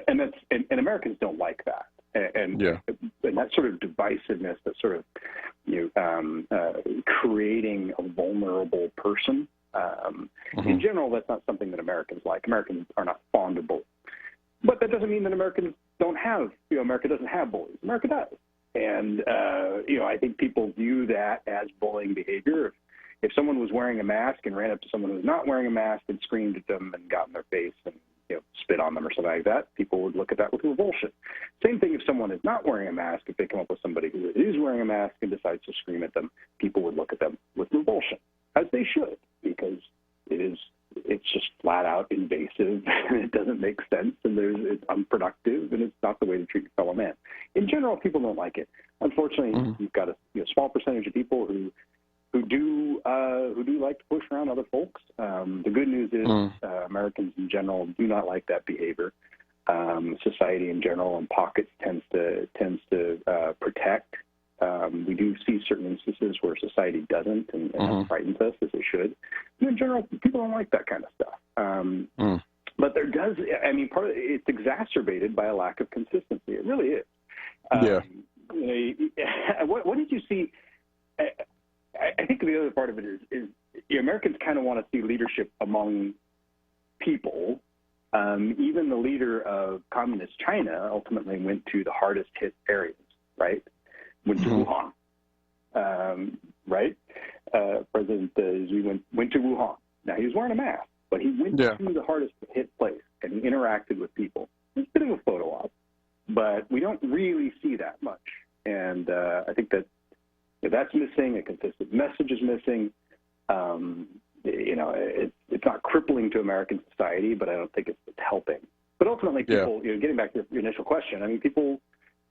Americans don't like that, and that sort of divisiveness, that sort of creating a vulnerable person. In general, that's not something that Americans like. Americans are not fond of bullies, but that doesn't mean that Americans don't have. America doesn't have bullies. America does, and I think people view that as bullying behavior. If someone was wearing a mask and ran up to someone who was not wearing a mask and screamed at them and got in their face and spit on them or something like that, people would look at that with revulsion. Same thing if someone is not wearing a mask. If they come up with somebody who is wearing a mask and decides to scream at them, people would look at them with revulsion, as they should, because it's just flat out invasive and it doesn't make sense, and it's unproductive, and it's not the way to treat your fellow man. In general, people don't like it. Unfortunately, you've got a small percentage of people who do like to push around other folks. The good news is Americans in general do not like that behavior. Society in general, in pockets, tends to protect. We do see certain instances where society doesn't, and that frightens us, as it should. And in general, people don't like that kind of stuff. But there does, I mean, it's exacerbated by a lack of consistency. It really is. What did you see? I think the other part of it is Americans kind of want to see leadership among people, Even the leader of communist China ultimately went to the hardest hit areas, right? Went to Wuhan, right? President Xi went to Wuhan. Now, he was wearing a mask, but he went to the hardest hit place, and he interacted with people. It's a bit of a photo op, but we don't really see that much. And I think that that's missing. A consistent message is missing. It's not crippling to American society, but I don't think it's helping. But ultimately, people, getting back to your initial question, I mean, people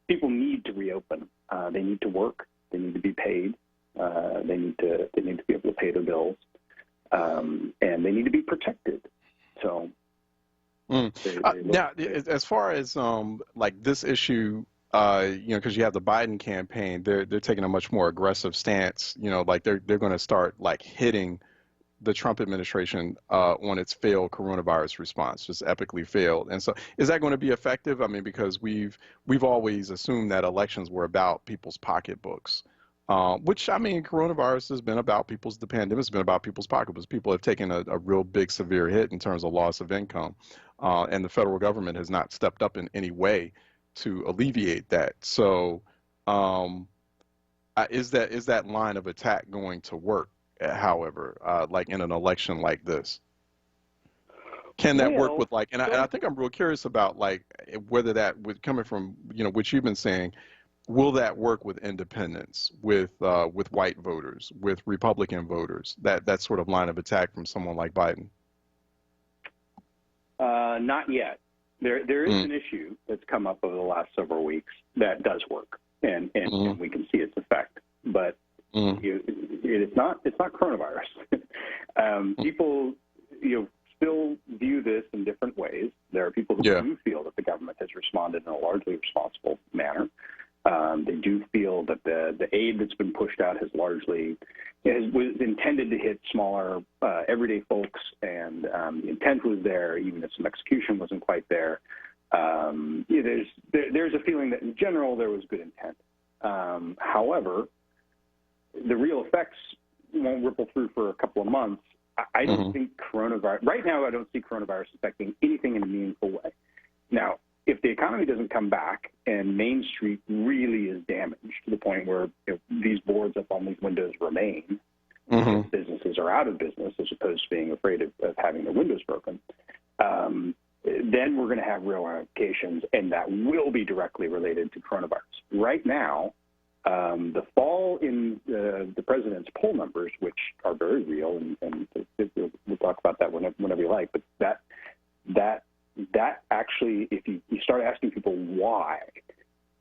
need to reopen. They need to work. They need to be paid. They need to be able to pay their bills, and they need to be protected. So, now, as far as like this issue, because you have the Biden campaign, they're taking a much more aggressive stance. Like they're going to start like hitting the Trump administration on its failed coronavirus response, just epically failed. And so, is that going to be effective? I mean, because we've always assumed that elections were about people's pocketbooks, which, I mean, coronavirus has been about the pandemic has been about people's pocketbooks. People have taken a real big, severe hit in terms of loss of income, and the federal government has not stepped up in any way to alleviate that. So, is that line of attack going to work? However, like in an election like this, can that work with and I think I'm real curious about like whether that would coming from what you've been saying, will that work with independents, with white voters, with Republican voters, that sort of line of attack from someone like Biden? Not yet. There is an issue that's come up over the last several weeks that does work, and we can see its effect, but. It's not coronavirus. People still view this in different ways. There are people who do feel that the government has responded in a largely responsible manner. They do feel that the aid that's been pushed out has largely was intended to hit smaller everyday folks, and the intent was there, even if some execution wasn't quite there. There's a feeling that in general there was good intent. However, the real effects won't ripple through for a couple of months. I don't think coronavirus, right now, I don't see coronavirus affecting anything in a meaningful way. Now, if the economy doesn't come back and Main Street really is damaged to the point where these boards up on these windows remain, businesses are out of business as opposed to being afraid of having their windows broken, then we're going to have real ramifications, and that will be directly related to coronavirus. Right now, the fall in the president's poll numbers, which are very real, and we'll talk about that whenever you like, but that actually, if you start asking people why,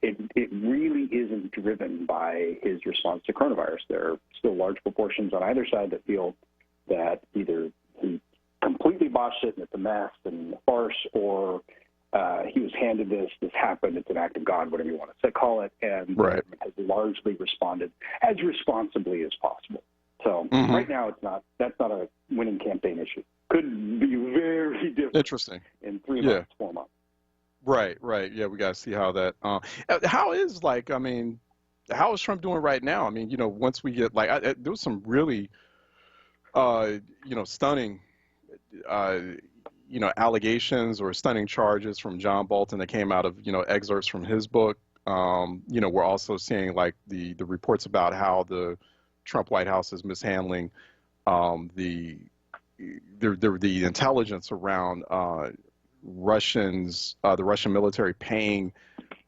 it really isn't driven by his response to coronavirus. There are still large proportions on either side that feel that either he completely botched it and it's a mess and a farce, or he was handed this happened, it's an act of God, whatever you want to call it, and the government has largely responded as responsibly as possible. So right now, that's not a winning campaign issue. Could be very different. Interesting. In 3 months, 4 months. Right. Yeah, we got to see how that. How is how is Trump doing right now? I mean, once we get there was some really, stunning, allegations or stunning charges from John Bolton that came out of, excerpts from his book. We're also seeing the reports about how the Trump White House is mishandling the intelligence around the Russian military paying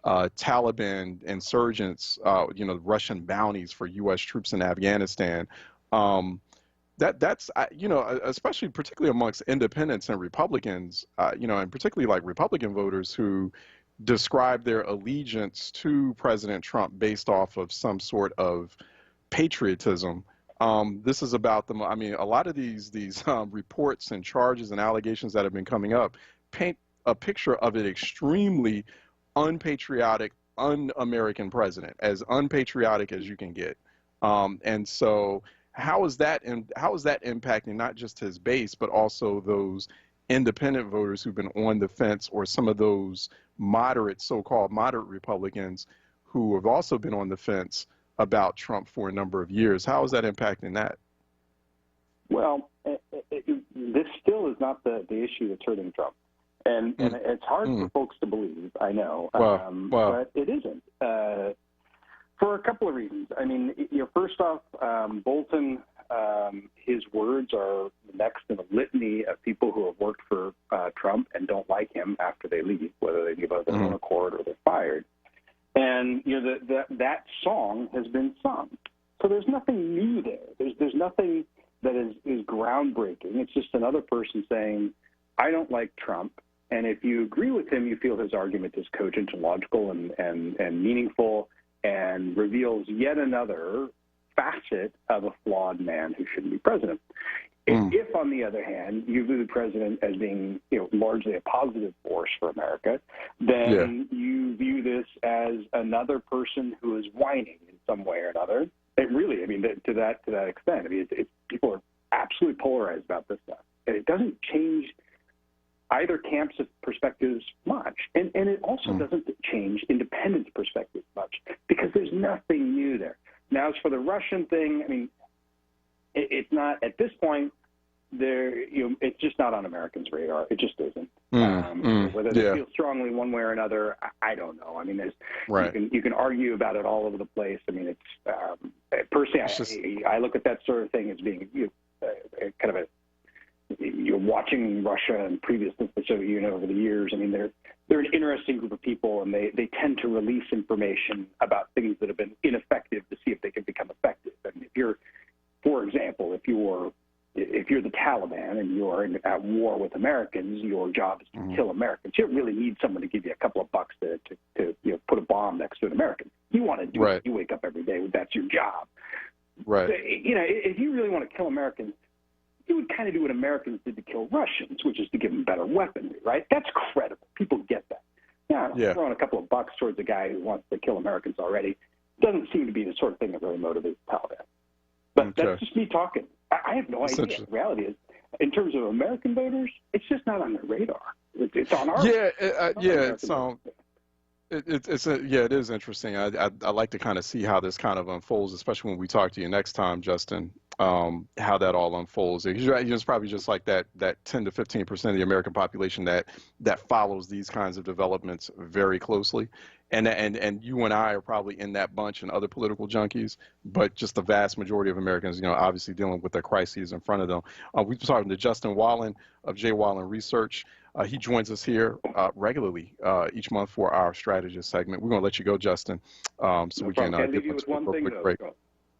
Taliban insurgents, Russian bounties for U.S. troops in Afghanistan. That's especially particularly amongst independents and Republicans, and particularly Republican voters who describe their allegiance to President Trump based off of some sort of patriotism. This is about them. I mean, a lot of these reports and charges and allegations that have been coming up paint a picture of an extremely unpatriotic, un-American president, as unpatriotic as you can get. And so how is that impacting not just his base, but also those independent voters who've been on the fence, or some of those so-called moderate Republicans who have also been on the fence about Trump for a number of years? How is that impacting that? Well, this still is not the issue that's hurting Trump. And it's hard for folks to believe, I know, but it isn't. For a couple of reasons. I mean, first off, Bolton, his words are next in a litany of people who have worked for Trump and don't like him after they leave, whether they leave of their own accord or they're fired. And that song has been sung, so there's nothing new there. There's nothing that is groundbreaking. It's just another person saying, "I don't like Trump." And if you agree with him, you feel his argument is cogent and logical and meaningful and reveals yet another facet of a flawed man who shouldn't be president. If, on the other hand, you view the president as being largely a positive force for America, then you view this as another person who is whining in some way or another. It really, I mean, to that extent. I mean, people are absolutely polarized about this stuff. And it doesn't change either camp's perspectives much. And it also doesn't change independence perspectives much because there's nothing new there. Now, as for the Russian thing, I mean, it's not, at this point, it's just not on Americans' radar. It just isn't. Whether they feel strongly one way or another, I don't know. I mean, you can argue about it all over the place. I mean, it's personally, I look at that sort of thing as being kind of you're watching Russia and previous to the Soviet Union over the years. I mean, they're an interesting group of people, and they tend to release information about things that have been ineffective to see if they can become effective. And if you're, for example, if you're the Taliban and you're at war with Americans, your job is to kill Americans. You don't really need someone to give you a couple of bucks to put a bomb next to an American. You want to do it. You wake up every day. That's your job. Right. So, if you really want to kill Americans, you would kind of do what Americans did to kill Russians, which is to give them better weaponry, right? That's credible. People get that. Now, throwing a couple of bucks towards a guy who wants to kill Americans already doesn't seem to be the sort of thing that really motivates the Taliban. But that's just me talking. I have no idea. The reality is, in terms of American voters, it's just not on their radar. It's on our it is interesting. I like to kind of see how this kind of unfolds, especially when we talk to you next time, Justin. How that all unfolds. It's probably just like that 10 to 15% of the American population that follows these kinds of developments very closely. And you and I are probably in that bunch and other political junkies, but just the vast majority of Americans, obviously dealing with the crises in front of them. We've been talking to Justin Wallen of J. Wallen Research. He joins us here regularly each month for our strategist segment. We're going to let you go, Justin, so we can get into a quick break.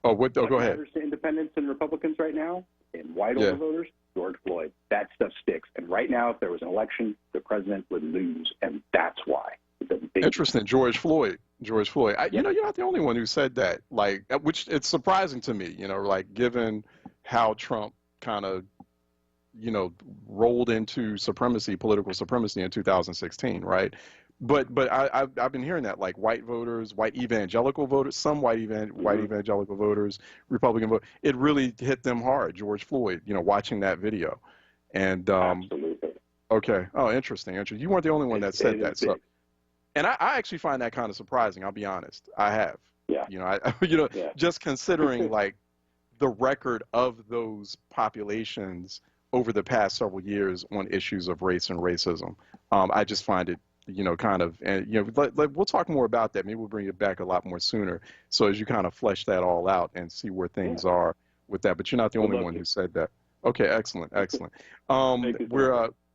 Go ahead. Matters to independents and Republicans right now, and white older voters, George Floyd. That stuff sticks. And right now, if there was an election, the president would lose, and that's why. Interesting, George Floyd. You're not the only one who said that. Like, which it's surprising to me. Like given how Trump kind of, rolled into political supremacy in 2016, right? But I've been hearing that, like white voters, white evangelical voters, some white evangelical voters, Republican voters, it really hit them hard. George Floyd, watching that video, and absolutely. Okay. Oh, interesting. You weren't the only one that said that. So, and I actually find that kind of surprising. I'll be honest. I have. Yeah. Just considering like the record of those populations over the past several years on issues of race and racism, I just find it. Kind of, and we'll talk more about that. Maybe we'll bring it back a lot more sooner. So as you kind of flesh that all out and see where things are with that, but you're not the only one who said that. Okay, excellent.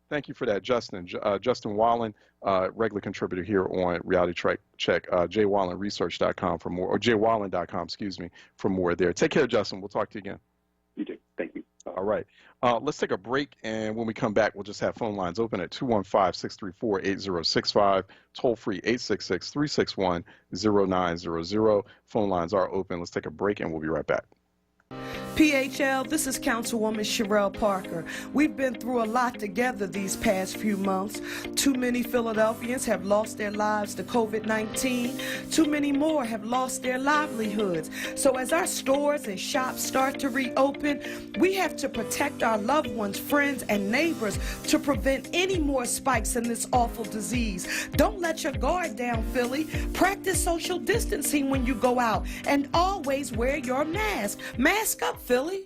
Thank you for that, Justin. Justin Wallen, regular contributor here on Reality Check. JWallenResearch.com for more, or JWallen.com, excuse me, for more there. Take care, Justin. We'll talk to you again. You too. Thank you. All right. Let's take a break, and when we come back, we'll just have phone lines open at 215-634-8065, toll-free 866-361-0900. Phone lines are open. Let's take a break, and we'll be right back. PHL, this is Councilwoman Sherelle Parker. We've been through a lot together these past few months. Too many Philadelphians have lost their lives to COVID-19. Too many more have lost their livelihoods. So as our stores and shops start to reopen, we have to protect our loved ones, friends, and neighbors to prevent any more spikes in this awful disease. Don't let your guard down, Philly. Practice social distancing when you go out, and always wear your mask. Mask up, Philly.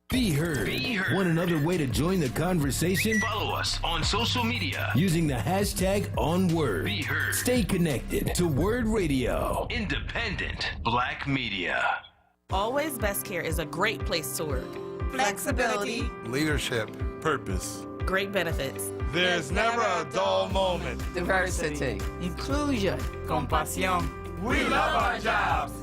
Be heard. Want another way to join the conversation? Follow us on social media using the hashtag onWURD. Be heard. Stay connected to Word Radio. Independent Black media. Always Best Care is a great place to work. Flexibility, leadership, purpose, great benefits. There's never a dull moment. Diversity, inclusion, compasión. We love our jobs.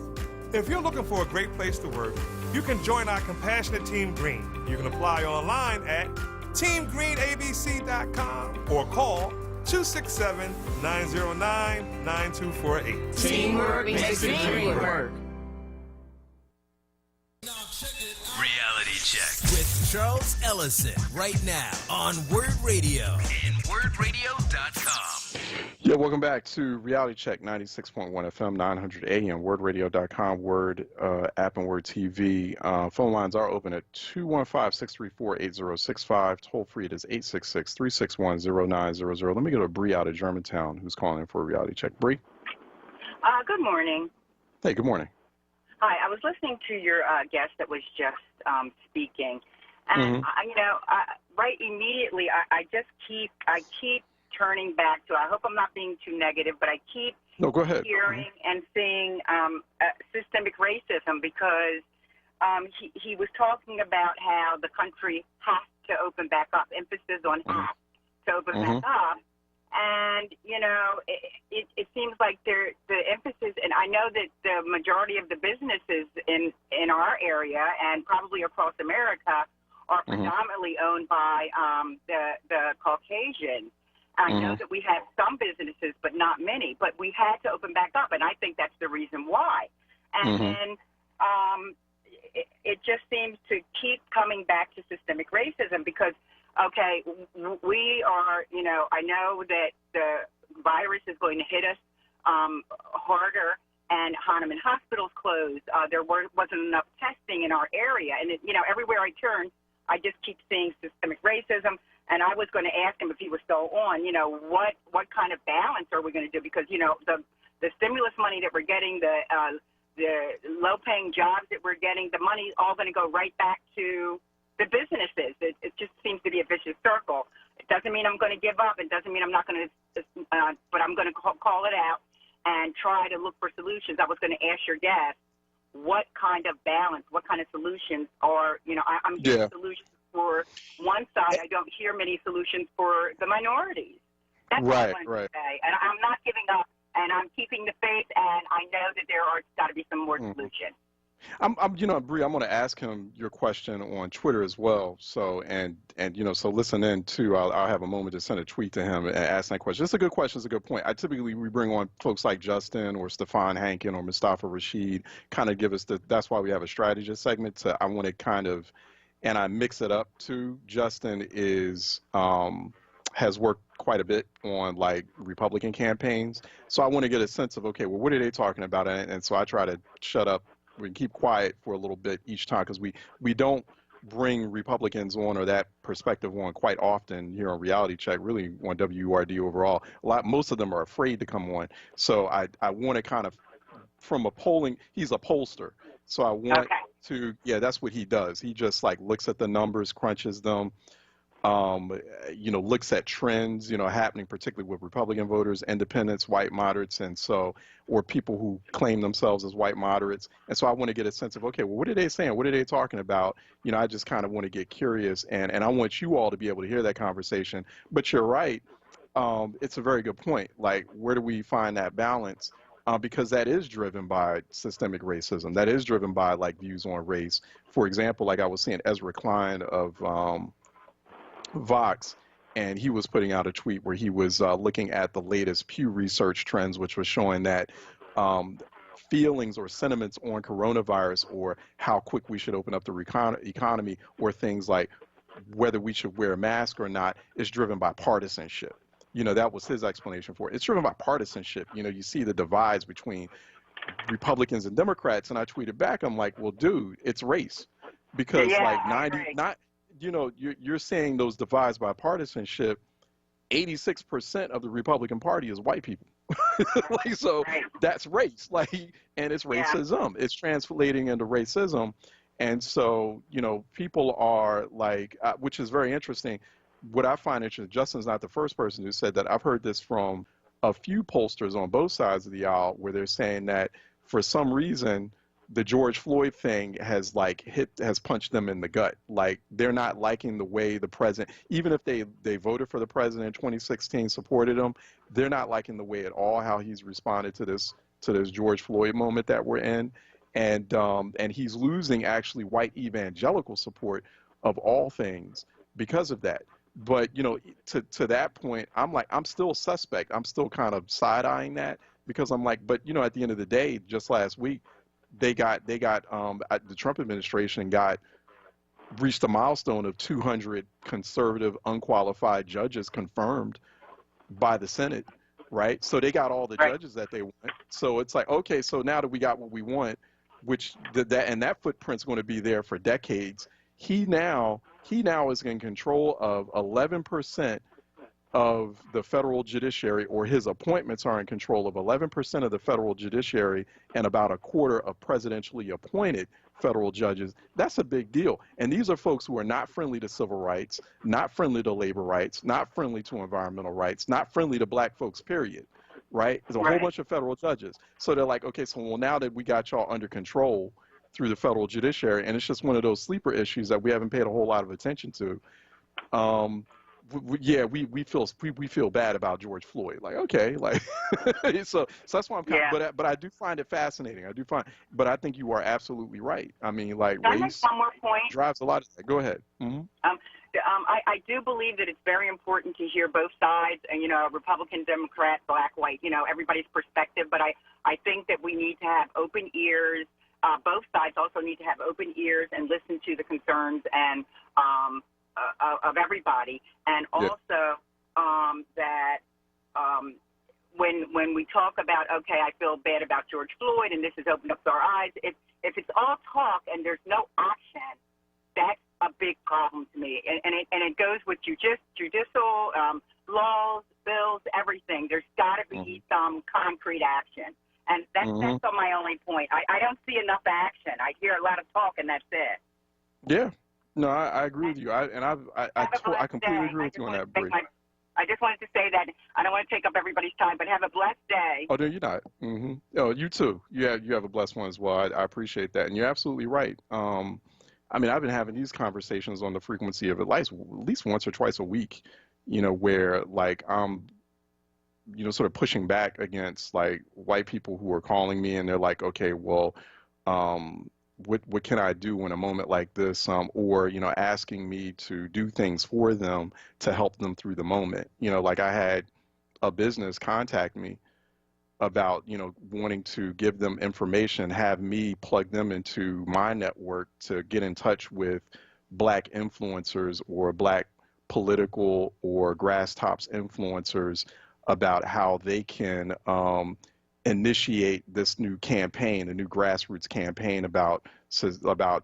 If you're looking for a great place to work, you can join our compassionate Team Green. You can apply online at teamgreenabc.com or call 267-909-9248. Teamwork makes the dream work. Reality Check with Charles Ellison right now on Word Radio and wordradio.com. Yeah, welcome back to Reality Check 96.1 FM, 900 AM, wordradio.com, Word app and Word TV. Phone lines are open at 215-634-8065. Toll free, it is 866-361-0900. Let me go to Bree out of Germantown, who's calling in for a Reality Check. Bree? Good morning. Hey, good morning. Hi, I was listening to your guest that was just speaking, and right immediately, I keep turning back to. I hope I'm not being too negative, but I keep go ahead. hearing and seeing systemic racism because he was talking about how the country has to open back up, emphasis on has to open back up. And, it seems like the emphasis, and I know that the majority of the businesses in our area and probably across America are predominantly owned by the Caucasian. I know that we have some businesses, but not many. But we had to open back up, and I think that's the reason why. And then it just seems to keep coming back to systemic racism because, okay, we are, I know that the virus is going to hit us harder, and Hahnemann Hospital's closed. There wasn't enough testing in our area. And, everywhere I turn, I just keep seeing systemic racism. And I was going to ask him if he was still on, what kind of balance are we going to do? Because, the stimulus money that we're getting, the low-paying jobs that we're getting, the money's all going to go right back to the businesses. It just seems to be a vicious circle. It doesn't mean I'm going to give up. It doesn't mean I'm not going to, but I'm going to call it out and try to look for solutions. I was going to ask your guest what kind of balance, what kind of solutions are, I'm hearing solutions for one side. I don't hear many solutions for the minorities. That's what I wanted to say. And I'm not giving up, and I'm keeping the faith, and I know that there are got to be some more solutions. Bree, I'm going to ask him your question on Twitter as well. So, so listen in too. I'll have a moment to send a tweet to him and ask that question. It's a good question. It's a good point. We bring on folks like Justin or Stefan Hankin or Mustafa Rashid, kind of give us that's why we have a strategist segment. I want to kind of, and I mix it up too. Justin has worked quite a bit on like Republican campaigns. So I want to get a sense of, okay, well, what are they talking about? And so I try to shut up. We can keep quiet for a little bit each time because we don't bring Republicans on or that perspective on quite often here on Reality Check, really on WURD overall. Most of them are afraid to come on. So I want to kind of, from a polling, he's a pollster. So I want to, that's what he does. He just like looks at the numbers, crunches them, looks at trends, happening particularly with Republican voters, independents, white moderates, or people who claim themselves as white moderates. And so I want to get a sense of, okay, well, what are they saying? What are they talking about? I just kind of want to get curious, and I want you all to be able to hear that conversation. But you're right. It's a very good point. Like, where do we find that balance? Because that is driven by systemic racism. That is driven by, like, views on race. For example, like I was seeing Ezra Klein of Vox, and he was putting out a tweet where he was looking at the latest Pew Research trends, which was showing that feelings or sentiments on coronavirus or how quick we should open up the economy or things like whether we should wear a mask or not is driven by partisanship. That was his explanation for it. It's driven by partisanship. You see the divides between Republicans and Democrats, and I tweeted back, I'm like, well, dude, it's race. Because you're saying those divides by partisanship, 86% of the Republican Party is white people. That's race. And it's racism. It's translating into racism. And so, you know, people are like, which is very interesting. What I find interesting, Justin's not the first person who said that. I've heard this from a few pollsters on both sides of the aisle, where they're saying that for some reason, the George Floyd thing has punched them in the gut. Like, they're not liking the way the president, even if they voted for the president in 2016, supported him, they're not liking the way at all how he's responded to this George Floyd moment that we're in. And he's losing actually white evangelical support of all things because of that. But, you know, to that point, I'm still suspect. I'm still kind of side-eyeing that, because I'm like, but, you know, at the end of the day, just last week, the Trump administration reached a milestone of 200 conservative, unqualified judges confirmed by the Senate, right? So they got all the judges that they want. So it's like, okay, so now that we got what we want, which that footprint's going to be there for decades, he now is in control of 11% of the federal judiciary, or his appointments are in control of 11% of the federal judiciary and about a quarter of presidentially appointed federal judges. That's a big deal. And these are folks who are not friendly to civil rights, not friendly to labor rights, not friendly to environmental rights, not friendly to black folks, period. Right? There's a whole bunch of federal judges. So they're like, okay, so well, now that we got y'all under control through the federal judiciary, and it's just one of those sleeper issues that we haven't paid a whole lot of attention to. We feel bad about George Floyd. Like, okay, like so that's why I'm kind of, but I do find it fascinating. But I think you are absolutely right. I mean, like, race one more point? Drives a lot of that. Go ahead. Mm-hmm. I do believe that it's very important to hear both sides, and, you know, Republican, Democrat, black, white, you know, everybody's perspective. But I think that we need to have open ears. Both sides also need to have open ears and listen to the concerns and of everybody. And also that when we talk about, okay, I feel bad about George Floyd and this has opened up our eyes, if it's all talk and there's no action, that's a big problem to me. And it goes with judicial laws, bills, everything. There's got to be some concrete action. And that's my only point. I don't see enough action. I hear a lot of talk, and that's it. Yeah. No, I agree with you. I completely agree with you on that, Bree. I just wanted to say that I don't want to take up everybody's time, but have a blessed day. Oh, no, you're not. Mm-hmm. Oh, you too. You have a blessed one as well. I appreciate that, and you're absolutely right. I mean, I've been having these conversations on the frequency of at least once or twice a week, you know, where, like, I'm, you know, sort of pushing back against, like, white people who are calling me and they're like, okay, well, what can I do in a moment like this? Or, you know, asking me to do things for them to help them through the moment. You know, like, I had a business contact me about, you know, wanting to give them information, have me plug them into my network to get in touch with black influencers or black political or grass tops influencers about how they can initiate this new campaign, a new grassroots campaign about,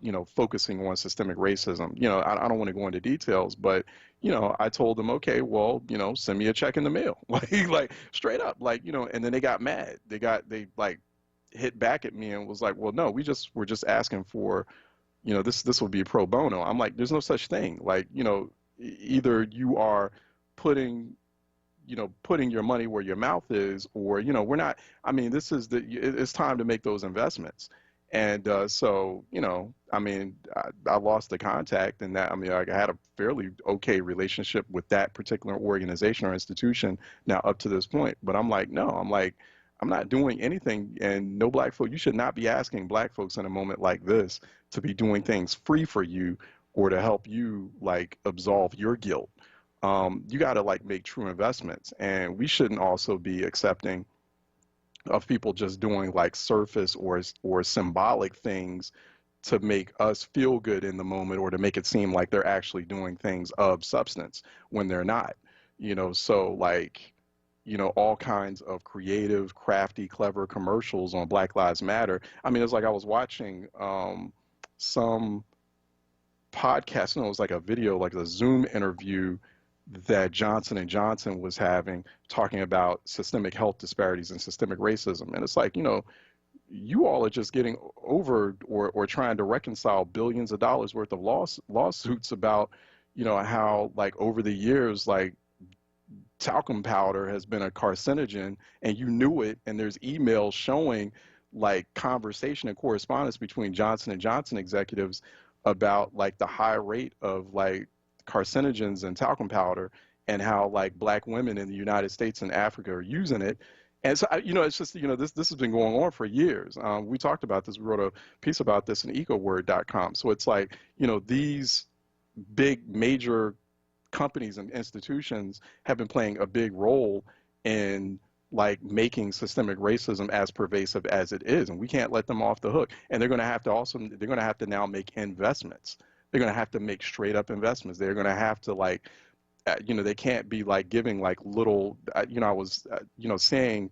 you know, focusing on systemic racism. You know, I don't want to go into details, but, you know, I told them, okay, well, you know, send me a check in the mail, like straight up, like, you know, and then they got mad. They like hit back at me and was like, well, no, we're just asking for, you know, this will be pro bono. I'm like, there's no such thing. Like, you know, either you are putting your money where your mouth is, or, you know, we're not, I mean, it's time to make those investments. And so, you know, I mean, I lost the contact, and that, I mean, I had a fairly okay relationship with that particular organization or institution now up to this point. But I'm like, no, I'm not doing anything, and no black folk, you should not be asking black folks in a moment like this to be doing things free for you or to help you, like, absolve your guilt. You got to, like, make true investments, and we shouldn't also be accepting of people just doing, like, surface or symbolic things to make us feel good in the moment, or to make it seem like they're actually doing things of substance when they're not, you know. So, like, you know, all kinds of creative, crafty, clever commercials on Black Lives Matter. I mean, it's like I was watching some podcast, it was like a video, like a Zoom interview that Johnson & Johnson was having, talking about systemic health disparities and systemic racism. And it's like, you know, you all are just getting over or trying to reconcile billions of dollars worth of lawsuits about, how like over the years, like talcum powder has been a carcinogen and you knew it, and there's emails showing like conversation and correspondence between Johnson & Johnson executives about like the high rate of like carcinogens and talcum powder and how like black women in the United States and Africa are using it. And so, it's just, this has been going on for years. We talked about this. We wrote a piece about this in ecoword.com. So it's like, these big major companies and institutions have been playing a big role in like making systemic racism as pervasive as it is, and we can't let them off the hook. And they're going to have to now make investments. They're going to have to make straight up investments. They're going to have to like, they can't be like giving like little, I was, saying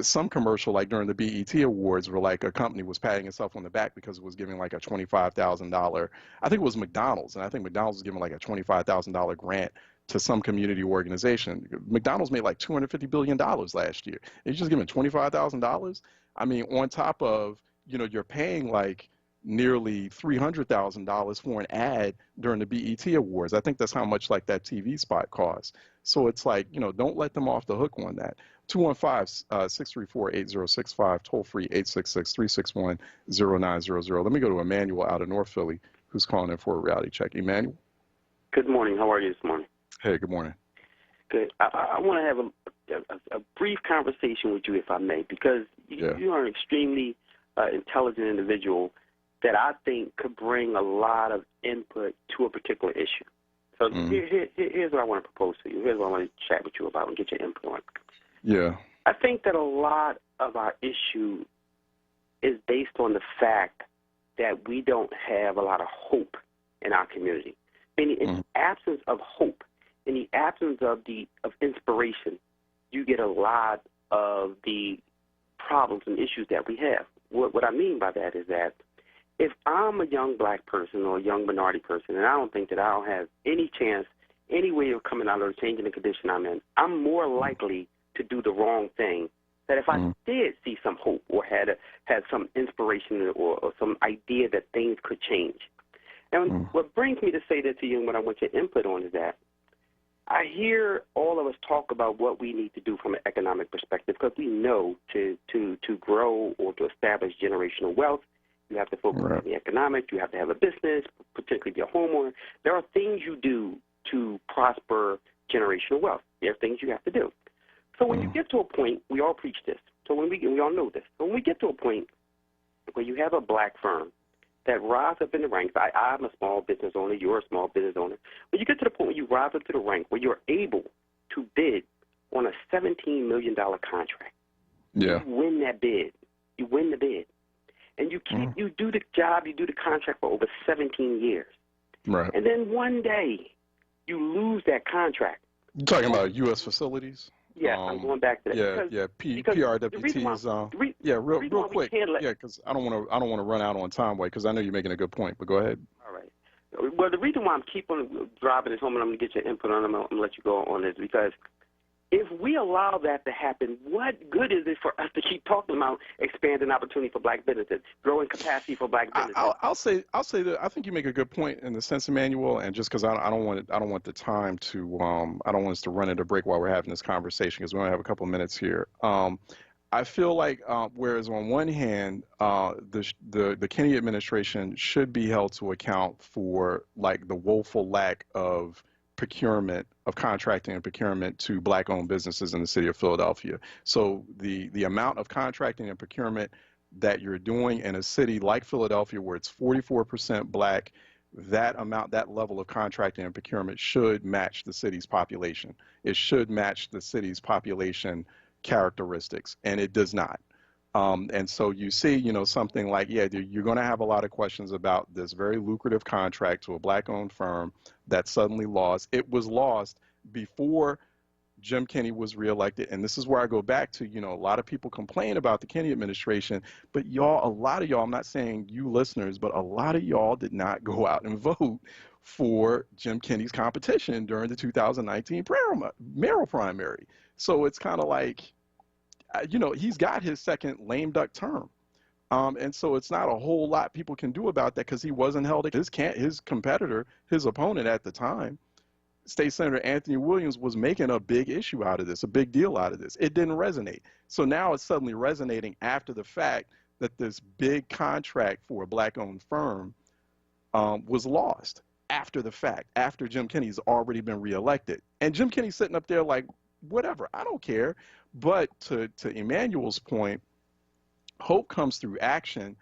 some commercial like during the BET Awards where like a company was patting itself on the back because it was giving like a $25,000, I think it was McDonald's, and I think McDonald's was giving like a $25,000 grant to some community organization. McDonald's made like $250 billion last year. It's just giving $25,000. I mean, on top of, you're paying like nearly $300,000 for an ad during the BET Awards. I think that's how much like that TV spot costs. So it's like, don't let them off the hook on that. 215-634-8065, toll free 866-361-0900. Let me go to Emmanuel out of North Philly, who's calling in for a reality check. Emmanuel? Good morning. How are you this morning? Hey, good morning. Good. I want to have a brief conversation with you, if I may, because you are an extremely intelligent individual that I think could bring a lot of input to a particular issue. So here's what I want to propose to you. Here's what I want to chat with you about and get your input on. Yeah. I think that a lot of our issue is based on the fact that we don't have a lot of hope in our community. In the absence of hope, in the absence of inspiration, you get a lot of the problems and issues that we have. What I mean by that is that if I'm a young black person or a young minority person and I don't think that I don't have any chance, any way of coming out or changing the condition I'm in, I'm more likely to do the wrong thing that if I did see some hope or had some inspiration or some idea that things could change. And what brings me to say that to you and what I want your input on is that I hear all of us talk about what we need to do from an economic perspective because we know to grow or to establish generational wealth, you have to focus on the economic, you have to have a business, particularly be a homeowner. There are things you do to prosper generational wealth. There are things you have to do. So when you get to a point, we all preach this, so when we all know this. So when we get to a point where you have a black firm that rise up in the ranks, I'm a small business owner, you're a small business owner. When you get to the point where you rise up to the rank, where you're able to bid on a $17 million contract, you win that bid. You win the bid. And you do the job, you do the contract for over 17 years. Right. And then one day, you lose that contract. You're talking about U.S. facilities? Yeah, I'm going back to that. PRWT's. Real quick. Yeah, because I don't want to run out on time, because I know you're making a good point. But go ahead. All right. Well, the reason why I'm keep on driving this home, and I'm going to get your input on it, I'm going to let you go on this, because if we allow that to happen, what good is it for us to keep talking about expanding opportunity for black businesses, growing capacity for black businesses? I'll say that I think you make a good point in the sense, Emmanuel, and just because I don't want the time to I don't want us to run into break while we're having this conversation, because we only have a couple of minutes here. I feel like whereas on one hand the Kennedy administration should be held to account for like the woeful lack of contracting and procurement to black-owned businesses in the city of Philadelphia. So the amount of contracting and procurement that you're doing in a city like Philadelphia, where it's 44% black, that level of contracting and procurement should match the city's population. It should match the city's population characteristics, and it does not. And so you see, something like, you're going to have a lot of questions about this very lucrative contract to a black-owned firm that suddenly lost. It was lost before Jim Kenney was reelected. And this is where I go back to, a lot of people complain about the Kenney administration, but a lot of y'all, I'm not saying you listeners, but a lot of y'all did not go out and vote for Jim Kenney's competition during the 2019 mayoral primary. So it's kind of like, he's got his second lame duck term. And so it's not a whole lot people can do about that because he wasn't held. His competitor, his opponent at the time, State Senator Anthony Williams, was making a big issue out of this, a big deal out of this. It didn't resonate. So now it's suddenly resonating after the fact that this big contract for a black-owned firm was lost after the fact, after Jim Kenney's already been reelected. And Jim Kenney's sitting up there like, whatever, I don't care. But to Emmanuel's point, hope comes through action.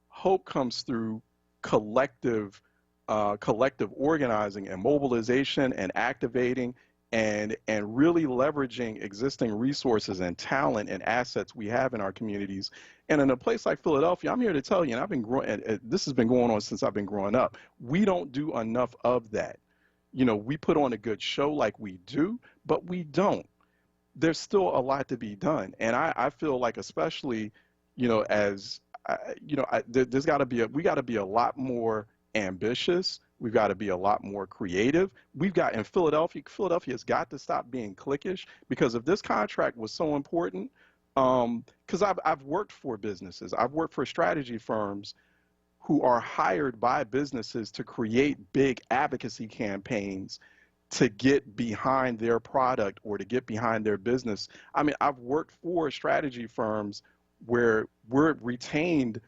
Hope comes through collective organizing and mobilization and activating and really leveraging existing resources and talent and assets we have in our communities. And in a place like Philadelphia, I'm here to tell you, and I've been growing, and this has been going on since I've been growing up, we don't do enough of that. You know, we put on a good show like we do, but we don't. There's still a lot to be done. And I feel like, especially, you know, there's got to be we got to be a lot more ambitious. We've got to be a lot more creative. In Philadelphia's got to stop being cliquish, because if this contract was so important, because I've worked for businesses, I've worked for strategy firms who are hired by businesses to create big advocacy campaigns to get behind their product or to get behind their business. I mean, I've worked for strategy firms where we're retained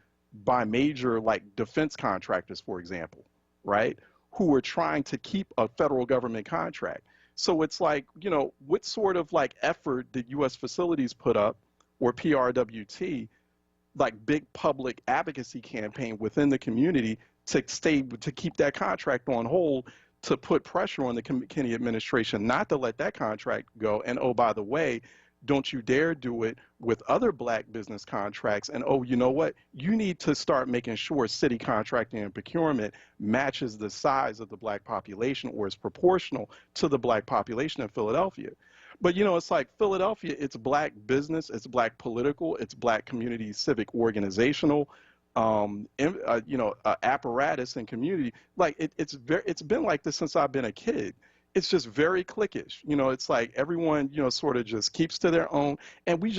by major, like, defense contractors, for example, right, who are trying to keep a federal government contract. So it's like, you know, what sort of like effort did U.S. facilities put up, or PRWT, like big public advocacy campaign within the community to keep that contract on hold, to put pressure on the Kenney administration not to let that contract go? And oh, by the way, don't you dare do it with other black business contracts. And oh, you know what? You need to start making sure city contracting and procurement matches the size of the black population, or is proportional to the black population in Philadelphia. But, you know, it's like Philadelphia, it's black business, it's black political, it's black community civic organizational, apparatus and community. Like it's been like this since I've been a kid. It's just very cliquish. You know, it's like everyone, you know, sort of just keeps to their own. And we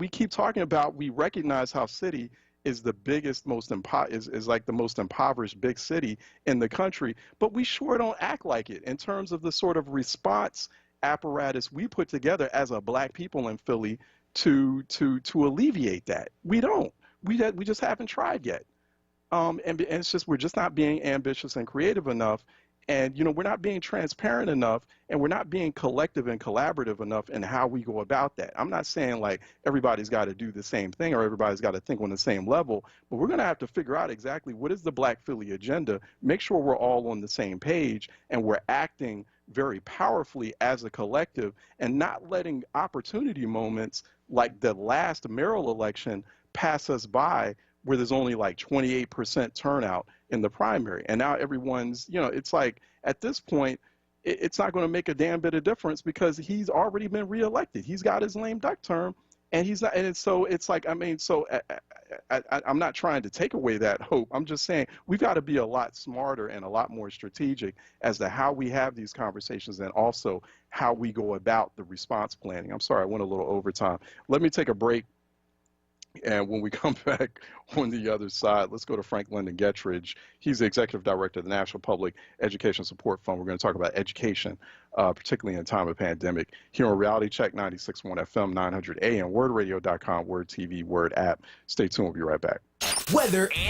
keep talking about, we recognize how city is the biggest, is like the most impoverished big city in the country, but we sure don't act like it in terms of the sort of response apparatus we put together as a black people in Philly to alleviate that. We don't. We just haven't tried yet. And it's just, we're just not being ambitious and creative enough. And, you know, we're not being transparent enough, and we're not being collective and collaborative enough in how we go about that. I'm not saying like everybody's got to do the same thing or everybody's got to think on the same level, but we're going to have to figure out exactly what is the Black Philly agenda, make sure we're all on the same page, and we're acting very powerfully as a collective, and not letting opportunity moments like the last mayoral election pass us by, where there's only like 28% turnout in the primary. And now everyone's, you know, it's like at this point, it's not going to make a damn bit of difference because he's already been reelected. He's got his lame duck term, and he's not. And so it's like, I mean, so I'm not trying to take away that hope. I'm just saying we've got to be a lot smarter and a lot more strategic as to how we have these conversations, and also how we go about the response planning. I'm sorry, I went a little over time. Let me take a break. And when we come back on the other side, let's go to Frank Lyndon Gettridge. He's the Executive Director of the National Public Education Support Fund. We're going to talk about education, particularly in a time of pandemic, here on Reality Check 96.1 FM, 900 AM, WordRadio.com, Word TV, Word app. Stay tuned. We'll be right back. Weather and